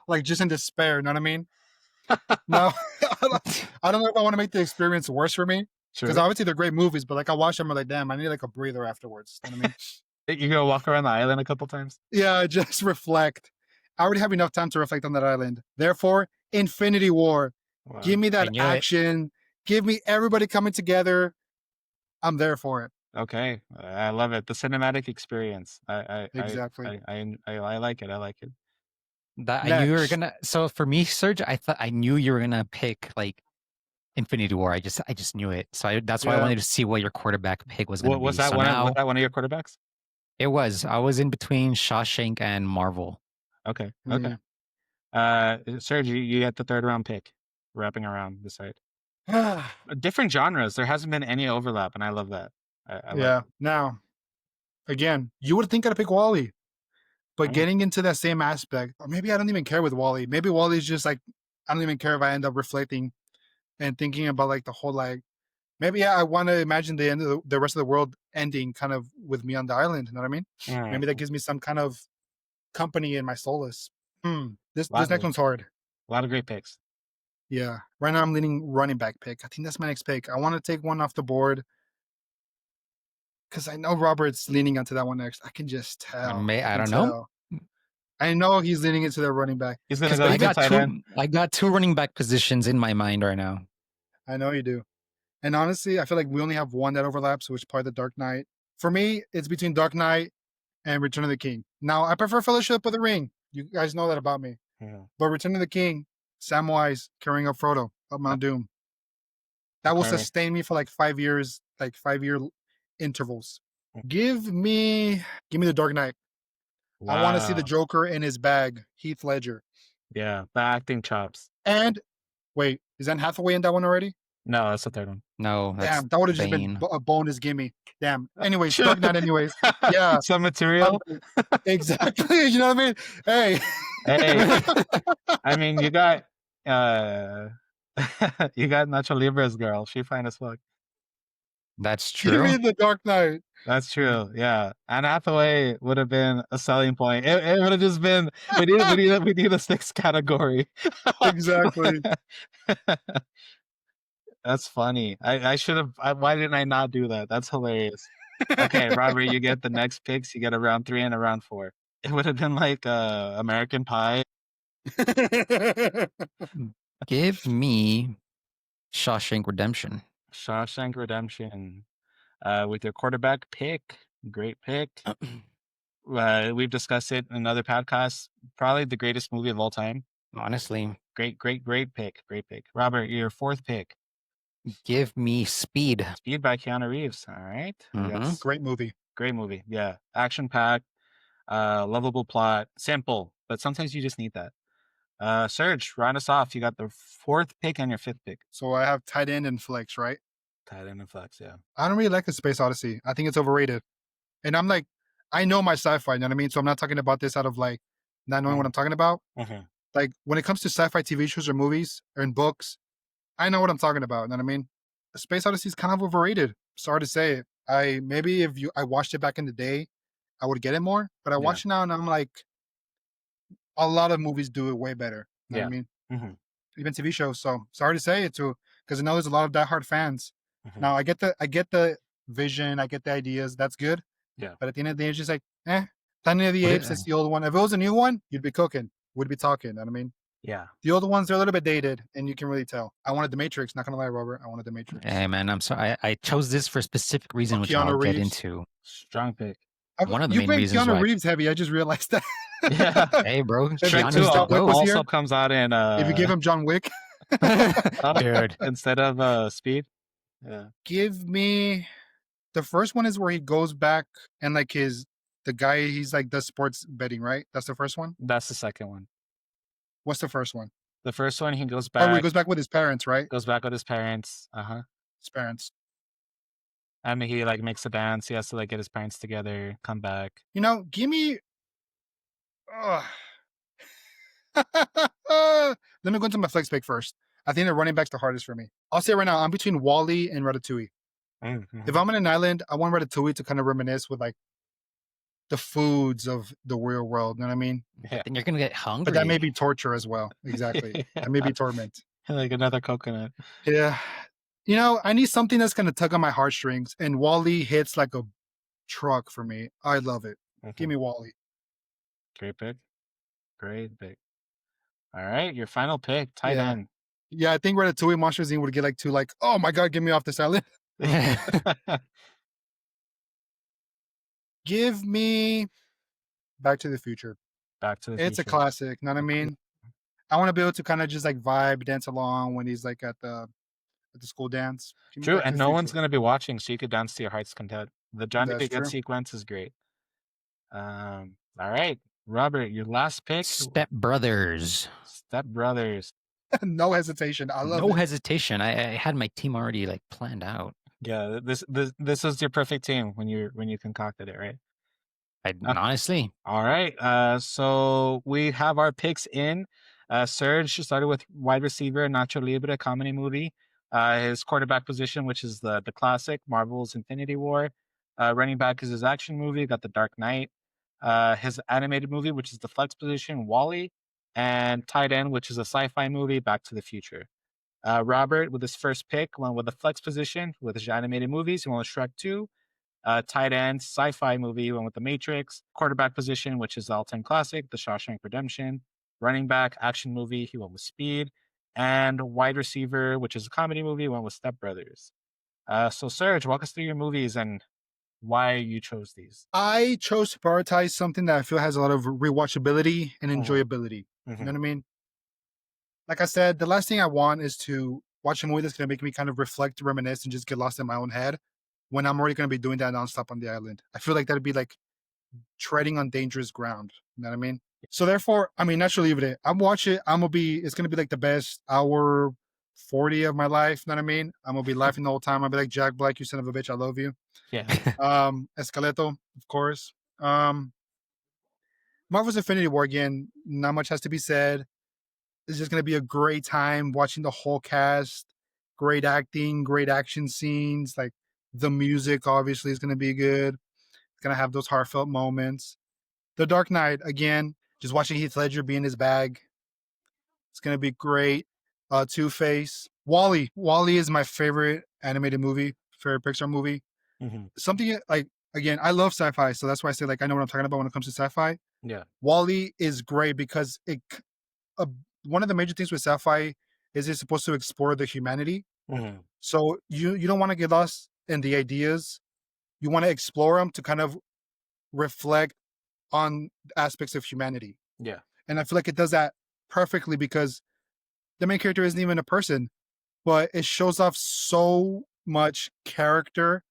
like just in despair. You know what I mean? No, I don't know if I want to make the experience worse for me because Sure. obviously they're great movies, but like I watch them, I'm like, damn, I need like a breather afterwards. You know what I mean? You gonna walk around the island a couple times? Yeah, just reflect. I already have enough time to reflect on that island. Therefore, Infinity War. Wow. Give me that knew it. action. Give me everybody coming together. I'm there for it. Okay, I love it. The cinematic experience. Exactly. I like it. I like it. That I knew you were Next. gonna. So for me, Serge, I knew you were gonna pick like Infinity War. I just knew it. So that's why I Yeah. wanted to see what your quarterback pick was gonna What was be. that So one? now Was that one of your quarterbacks? it was. I was in between Shawshank and Marvel. Okay. Mm. Serge, you get the third round pick. Wrapping around the side. Different genres. There hasn't been any overlap, and I love that. I Yeah. like it. Now, again, you would think I'd pick Wally, but Mm. getting into that same aspect, or maybe I don't even care with Wally. Maybe Wally's just like, I don't even care if I end up reflecting and thinking about like the whole like, maybe I want to imagine the end of the rest of the world ending kind of with me on the island. You know what I mean? Mm. Maybe that gives me some kind of company in my solace. This Lot next of- one's hard. A lot of great picks. Yeah. Right now I'm leaning running back pick. I think that's my next pick. I want to take one off the board because I know Robert's leaning onto that one next. I can just tell. I don't know. I know he's leaning into the running back. He's gonna 'Cause go I to the got tight end. two running back positions in my mind right now. I know you do. And honestly, I feel like we only have one that overlaps, which is probably the Dark Knight. For me, it's between Dark Knight and Return of the King. Now, I prefer Fellowship of the Ring. You guys know that about me. Yeah. But Return of the King, Samwise carrying up Frodo up Mount Doom. That will Okay. sustain me for like 5 years, like 5-year intervals. Mm. Give me the Dark Knight. I want to see the Wow. Joker in his bag, Heath Ledger. Yeah, the acting chops. And wait, is Anne Hathaway in that one already? No, that's the third one. No, that's Damn, that would have just been Bane. a bonus gimme. Damn. Anyways, Dark Knight anyways. Yeah. Some material. Exactly. You know what I mean? Hey. Hey, I mean, you got you got Nacho Libre's girl. She fine as fuck. That's Give me true. the Dark Knight. That's true. Yeah, Anne Hathaway would have been a selling point. It would have just been we need a sixth category. Exactly. That's funny. I should have. Why didn't I not do that? That's hilarious. Okay, Robert, you get the next picks. You get a round 3 and a round 4. It would have been like American Pie. Give me Shawshank Redemption. Shawshank Redemption. With your quarterback pick. Great pick. We've discussed it in other podcasts. Probably the greatest movie of all time. Honestly, Great pick. Great pick. Robert, your fourth pick. give me Speed. Speed by Keanu Reeves. All right. Mhm. Great movie. Great movie. Yeah. Action packed, lovable plot, simple, but sometimes you just need that. Serge, round us off. You got the fourth pick and your fifth pick. So I have tight end and flex, right? Tight end and flex, yeah. I don't really like the Space Odyssey. I think it's overrated. And I'm like, I know my sci-fi, you know what I mean? So I'm not talking about this out of like not knowing what I'm talking about. Mm-hmm. Like when it comes to sci-fi TV shows or movies or in books, I know what I'm talking about, you know what I mean? The Space Odyssey is kind of overrated. Sorry to say it. Maybe if I watched it back in the day, I would get it more. But I Yeah. watch it now and I'm like, a lot of movies do it way better. You know what I Yeah. mean? Hmm. Even TV shows. So sorry to say it too, because I know there's a lot of diehard fans. Hmm. Now I get the vision, I get the ideas. That's good. Yeah. But at the end of the day, it's just like, Planet of the What Apes is the old one. If it was a new one, you'd be cooking. We'd be talking. You know what I mean? Yeah. The older ones, they're a little bit dated, and you can really tell. I wanted the Matrix. Not gonna lie, Robert. I wanted the Matrix. Hey man, I'm sorry. I chose this for a specific reason, which I'll Keanu get Reeves. into. Strong pick. One of the You main went reasons Keanu why. Reeves heavy. I just realized that. Yeah. Hey, bro, If Shrek 2 Keanu's the John Wick was ghost. here, also comes out in if you give him John Wick, Dude. instead of Speed. Yeah. give me the first one is where he goes back and like the guy he's like does sports betting, right? That's the first one. That's the second one. What's the first one? The first one, he goes Oh, where he back, goes back with his parents, right? with his parents. Uh-huh. His parents. And he like makes a dance. He has to like get his parents together, come back. Give me. Let me go into my flex pick first. I think the running back's the hardest for me. I'll say right now, I'm between Wally and Ratatouille. Mm-hmm. If I'm in an island, I want Ratatouille to kind of reminisce with like the foods of the real world. You know what I mean? Yeah. Then you're gonna get hungry. But that may be torture as well. Exactly. That may be torment. Like another coconut. Yeah. I need something that's gonna tug on my heartstrings, and Wally hits like a truck for me. I love it. Give Mhm. me Wally. Great pick. Great pick. All right, your final pick, tight Yeah. end. Yeah, I think Ratatouille Monsters Inc. would get like oh my god, get me off this island. Give me Back to the Future. Back to the It's a Future. classic. Know what I mean? I want to be able to kind of just like vibe, dance along when he's like at the school dance. Give me True, Back to and the no one's Future. gonna be watching, so you could dance to your heart's content. The Johnny That's B. Good true. sequence is great. All right, Robert, your last pick. Step Brothers. Step Brothers. No hesitation. I love No it. hesitation. I had my team already like planned out. Yeah, this is your perfect team when you concocted it, right? Honestly, All right. So we have our picks in. Serge started with wide receiver, Nacho Libre comedy movie. His quarterback position, which is the classic Marvel's Infinity War. Running back is his action movie, got The Dark Knight. His animated movie, which is the flex position, Wally, and tight end, which is a sci-fi movie, Back to the Future. Robert, with his first pick, went with the flex position with his animated movies. He went with Shrek 2. Tight end, sci-fi movie, went with The Matrix. Quarterback position, which is the all-time classic, The Shawshank Redemption. Running back, action movie, he went with Speed. And wide receiver, which is a comedy movie, went with Step Brothers. So Serge, walk us through your movies and why you chose these. I chose to prioritize something that I feel has a lot of rewatchability and Mhm. enjoyability. You know Mhm. what I mean? Like I said, the last thing I want is to watch a movie that's going to make me kind of reflect, reminisce, and just get lost in my own head when I'm already going to be doing that nonstop on the island. I feel like that'd be like treading on dangerous ground. You know what I mean? So therefore, I mean, naturally, leave it. I'm watching it. It's going to be like the best hour 40 of my life. You know what I mean? I'm going to be laughing the whole time. I'll be like, Jack Black, you son of a bitch, I love you. Yeah. Escaleto, of course. Marvel's Infinity War again, not much has to be said. It's just going to be a great time watching the whole cast. Great acting, great action scenes. Like the music, obviously, is going to be good. It's going to have those heartfelt moments. The Dark Knight, again, just watching Heath Ledger be in his bag. It's going to be great. Two-Face. Wally. Wally is my favorite animated movie, favorite Pixar movie. Mhm. Something like, again, I love sci-fi, so that's why I say like I know what I'm talking about when it comes to sci-fi. Yeah. Wally is great because one of the major things with sci-fi is it's supposed to explore the humanity. Mhm. So you don't want to get lost in the ideas. You want to explore them to kind of reflect on aspects of humanity. Yeah. And I feel like it does that perfectly because the main character isn't even a person, but it shows off so much character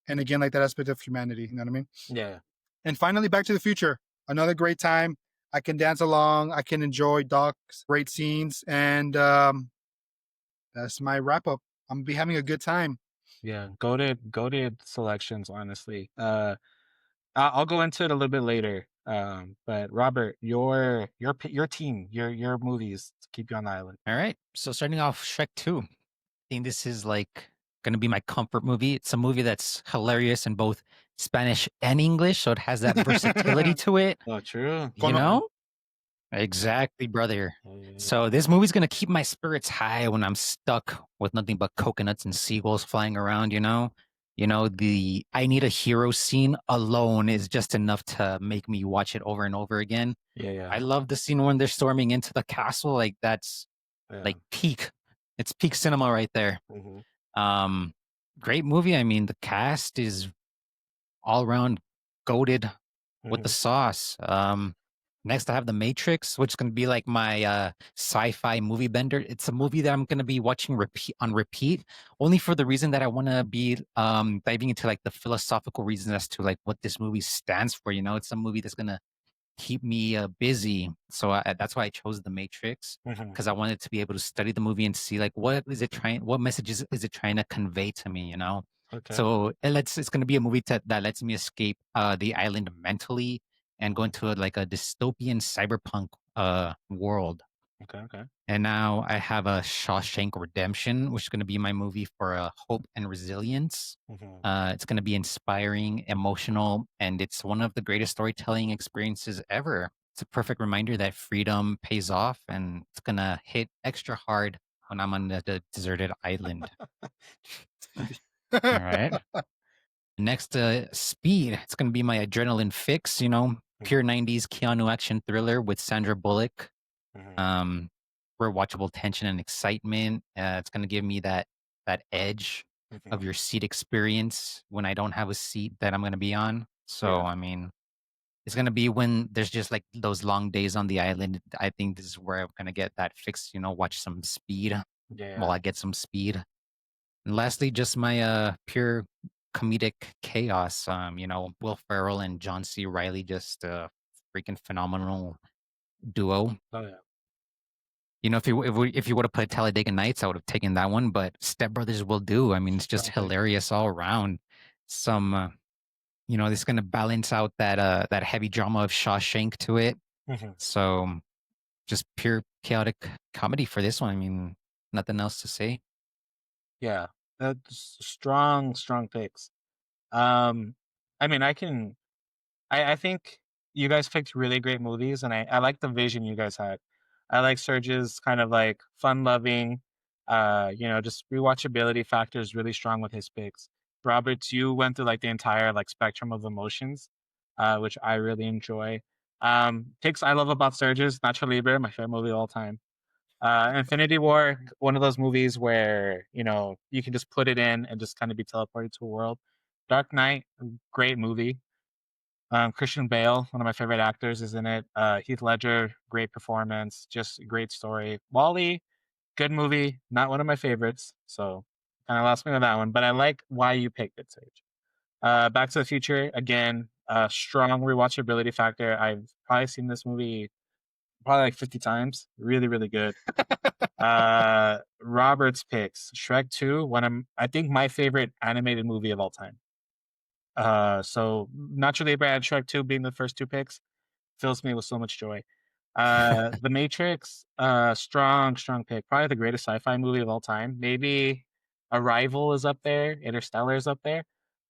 and again like that aspect of humanity. You know what I mean? Yeah. And finally, Back to the Future. Another great time. I can dance along. I can enjoy Doc's great scenes. And that's my wrap up. I'm gonna be having a good time. Yeah. Goated selections, honestly. I'll go into it a little bit later. But Robert, your team, your movies to keep you on the island. all right. So starting off Shrek 2. I think this is like gonna be my comfort movie. It's a movie that's hilarious in both Spanish and English, so it has that versatility to it. Oh, true. You know? Exactly, brother. So this movie's gonna keep my spirits high when I'm stuck with nothing but coconuts and seagulls flying around, you know? The I need a hero scene alone is just enough to make me watch it over and over again. Yeah, yeah, I love the scene when they're storming into the castle. Like that's yeah. like peak. It's peak cinema right there. Mhm, Um, Great movie. I mean, the cast is all around goated with the mhm. sauce. Next I have The Matrix, which is gonna be like my sci-fi movie bender. It's a movie that I'm gonna be watching repeat, only for the reason that I wanna be diving into like the philosophical reasons as to like what this movie stands for. It's a movie that's gonna keep me busy. So that's why I chose The Matrix, Mhm. because I wanted to be able to study the movie and see like what messages is it trying to convey to me. Okay. So it's going to be a movie that lets me escape the island mentally and go Mhm. into like a dystopian cyberpunk world. Okay, okay. And now I have a Shawshank Redemption, which is going to be my movie for hope and resilience. Mhm. It's going to be inspiring, emotional, and it's one of the greatest storytelling experiences ever. It's a perfect reminder that freedom pays off, and it's going to hit extra hard when I'm on the deserted island. All right. Next, Speed. It's going to be my adrenaline fix, pure Mhm, 90s Keanu action thriller with Sandra Bullock. mhm, Um, Rewatchable tension and excitement. It's going to give me that edge of mhm. your seat experience when I don't have a seat that I'm going to be on. So, Yeah, I mean, it's going to be when there's just like those long days on the island. I think this is where I'm going to get that fix, watch some Speed while yeah. I get some speed. And lastly, just my pure comedic chaos. Will Ferrell and John C. Riley, just a freaking phenomenal duo. Oh, yeah. If you would have put Talladega Nights, I would have taken that one. But Step Brothers will do. I mean, it's just Strong pick. hilarious all around. Some, it's gonna balance out that heavy drama of Shawshank to it. Mhm. So just pure chaotic comedy for this one. I mean, nothing else to say. Yeah, that's strong, strong picks. Um, I mean, I think you guys picked really great movies, and I like the vision you guys had. I like Serge's kind of like fun-loving, just rewatchability factor is really strong with his picks. Roberts, you went through like the entire like spectrum of emotions, which I really enjoy. Picks I love about Serge's Nacho Libre, my favorite movie of all time. Infinity War, one of those movies where you can just put it in and just kind of be teleported to a world. Dark Knight, great movie. Christian Bale, one of my favorite actors, is in it. Heath Ledger, great performance, just a great story. Wally, good movie, not one of my favorites, so kind of lost me with that one. But I like why you picked it, Sage. Back to the Future, again, strong rewatchability factor. I've probably seen this movie probably like 50 times. Really, really good. Robert's picks, Shrek 2, I think my favorite animated movie of all time. So Nacho Libre and Shrek 2 being the first two picks fills me with so much joy. The Matrix, strong, strong pick. Probably the greatest sci-fi movie of all time. Maybe Arrival is up there. Interstellar is up there.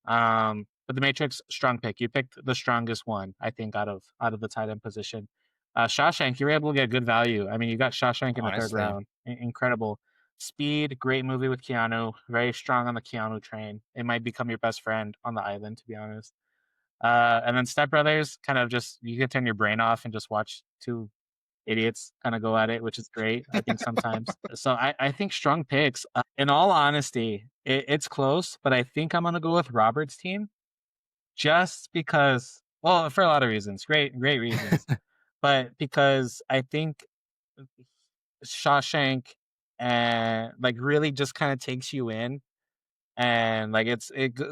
But The Matrix, strong pick. You picked the strongest one, I think, out of the tight end position. Shawshank, you were able to get good value. I mean, you got Shawshank in the third Honestly, round. Incredible. Speed, great movie with Keanu. Very strong on the Keanu train. It might become your best friend on the island, to be honest. And then Step Brothers, kind of just you can turn your brain off and just watch two idiots kind of go at it, which is great. I think sometimes. So I think strong picks. In all honesty, it's close, but I think I'm gonna go with Robert's team just because. Well, for a lot of reasons, great reasons, but because I think Shawshank and like really just kind of takes you in and like it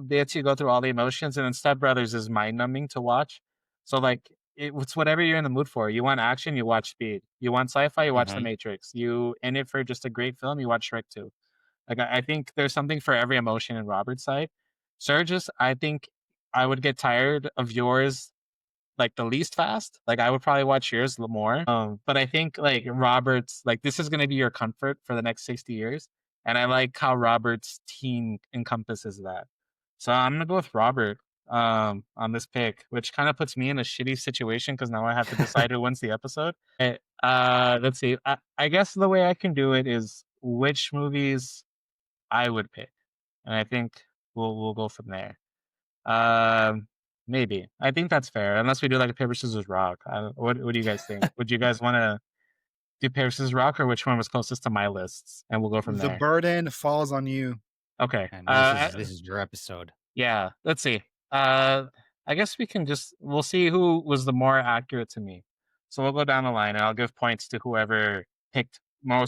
lets you go through all the emotions. And then Step Brothers is mind numbing to watch. So like it's whatever you're in the mood for. You want action, you watch Speed. You want sci-fi, you watch The hmm Matrix. You in it for just a great film, you watch Shrek 2. Like I think there's something for every emotion in Robert's side. Surges, I think I would get tired of yours like the least fast. Like I would probably watch yours a little more. But I think like Robert's like this is gonna be your comfort for the next 60 years. and I like how Robert's team encompasses that. So I'm gonna go with Robert on this pick, which kind of puts me in a shitty situation because now I have to decide who wins the episode. Let's see. I guess the way I can do it is which movies I would pick, and I think we'll go from there. Maybe I think that's fair, unless we do like a paper scissors rock. What do you guys think? Would you guys want to do paper scissors rock, or which one was closest to my lists, and we'll go from The there. burden falls on you. Okay. And this is your episode. Yeah. Let's see. I guess we'll see who was the more accurate to me. So we'll go down the line, and I'll give points to whoever picked more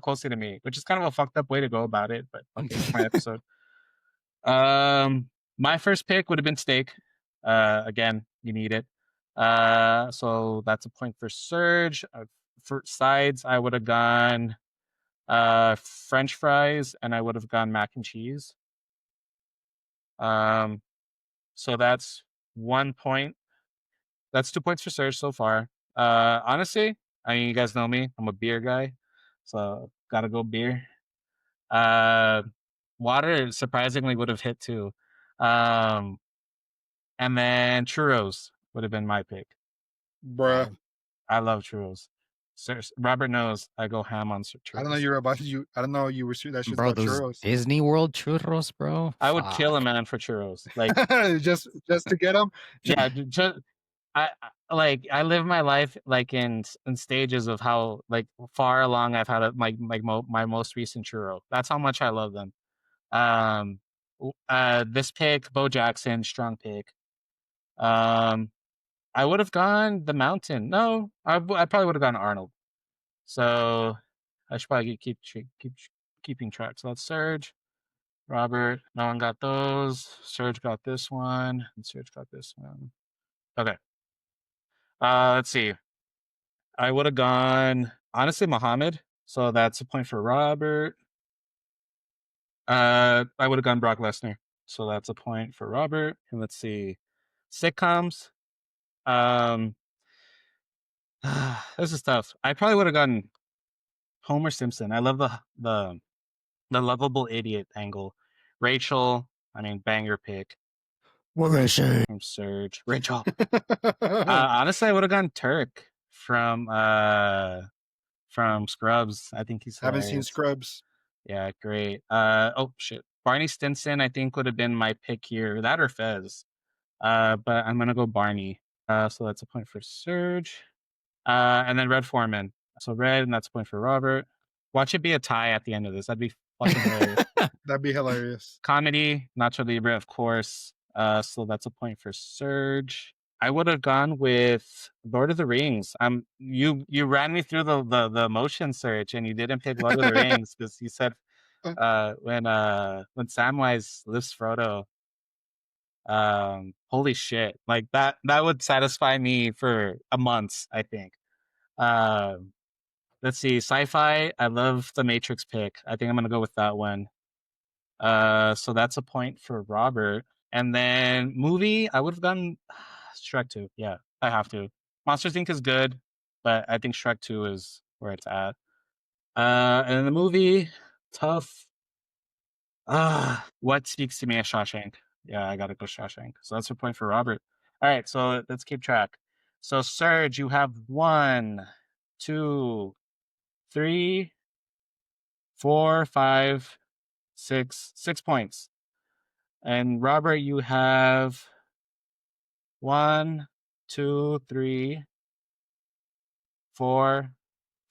closely to me, which is kind of a fucked up way to go about it, but okay, it's my episode. My first pick would have been steak. Again, you need it. So that's a point for Serge. For sides, I would have gone French fries, and I would have gone mac and cheese. So that's 1 point. That's 2 points for Serge so far. Honestly, I mean, you guys know me. I'm a beer guy, so gotta go beer. Water surprisingly would have hit too. And then churros would have been my pick. Bruh. I love churros. Robert knows I go ham on churros. I don't know you were about you. I don't know you were that shit's Bro, about those churros. Disney World churros, bro. I would kill a man for churros. Like just to get them. Yeah, just I live my life like in stages of how like far along I've had my most recent churro. That's how much I love them. This pick, Bo Jackson, strong pick. I would have gone the mountain. No, I probably would have gone Arnold. So I should probably keep keeping track. So that's Serge, Robert. No one got those. Serge got this one, and Serge got this one. Okay. Let's see. I would have gone honestly Muhammad. So that's a point for Robert. I would have gone Brock Lesnar. So that's a point for Robert. And let's see. Sitcoms. This is tough. I probably would have gone Homer Simpson. I love the lovable idiot angle. Rachel, I mean, banger pick. What is she? From Serge. Rachel. Honestly, I would have gone Turk from Scrubs. I think he's hilarious. Haven't seen Scrubs. Yeah, great. Oh shit. Barney Stinson, I think, would have been my pick here. That or Fez. But I'm gonna go Barney. So that's a point for Serge. And then Red Foreman. So Red, and that's a point for Robert. Watch it be a tie at the end of this. That'd be fucking hilarious. That'd be hilarious. Comedy, Nacho Libre, of course. So that's a point for Serge. I would have gone with Lord of the Rings. You ran me through the motion search, and you didn't pick Lord of the Rings because you said when Samwise lifts Frodo. Holy shit! Like that would satisfy me for a month, I think. Let's see, sci-fi. I love the Matrix pick. I think I'm gonna go with that one. So that's a point for Robert. And then movie, I would have gone Shrek 2. Yeah, I have to. Monsters Inc. is good, but I think Shrek 2 is where it's at. And then the movie, tough. What speaks to me as Shawshank? Yeah, I gotta go Shawshank. So that's a point for Robert. All right, so let's keep track. So Serge, you have 1, 2, 3, 4, 5, 6 points. And Robert, you have 1, 2, 3, 4,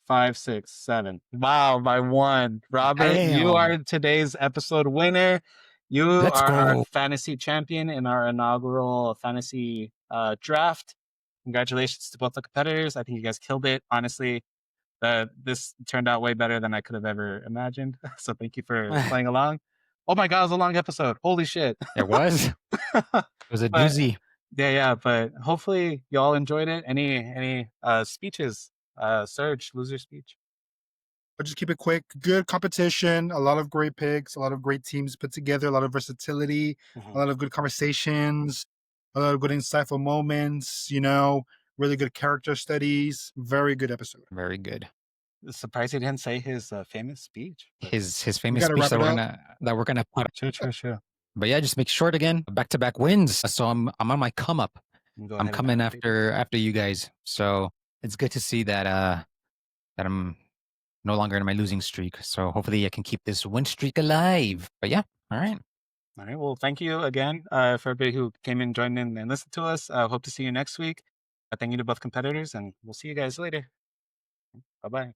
5, 6, 7. Wow, by 1. Robert, you are today's episode winner. You are our fantasy champion in our inaugural fantasy draft. Congratulations to both the competitors. I think you guys killed it. Honestly, this turned out way better than I could have ever imagined. So thank you for playing along. Oh my God, it was a long episode. Holy shit. It was. It was a doozy. Yeah, but hopefully y'all enjoyed it. Any speeches? Serge, lose your speech. But just keep it quick. Good competition, a lot of great picks, a lot of great teams put together, a lot of versatility, a lot of good conversations, a lot of good insightful moments, really good character studies. Very good episode. Very good. Surprised he didn't say his famous speech. But His We famous gotta speech wrap that it we're up. gonna put. true, true, true. But yeah, just make short again. Back to back wins. So I'm on my come up. You can go I'm ahead and coming count the paper. after you guys. So it's good to see that that I'm no longer in my losing streak. So hopefully I can keep this win streak alive. But yeah, all right. All right. Well, thank you again for everybody who came in, joined in, and listened to us. Hope to see you next week. Thank you to both competitors, and we'll see you guys later. Bye bye.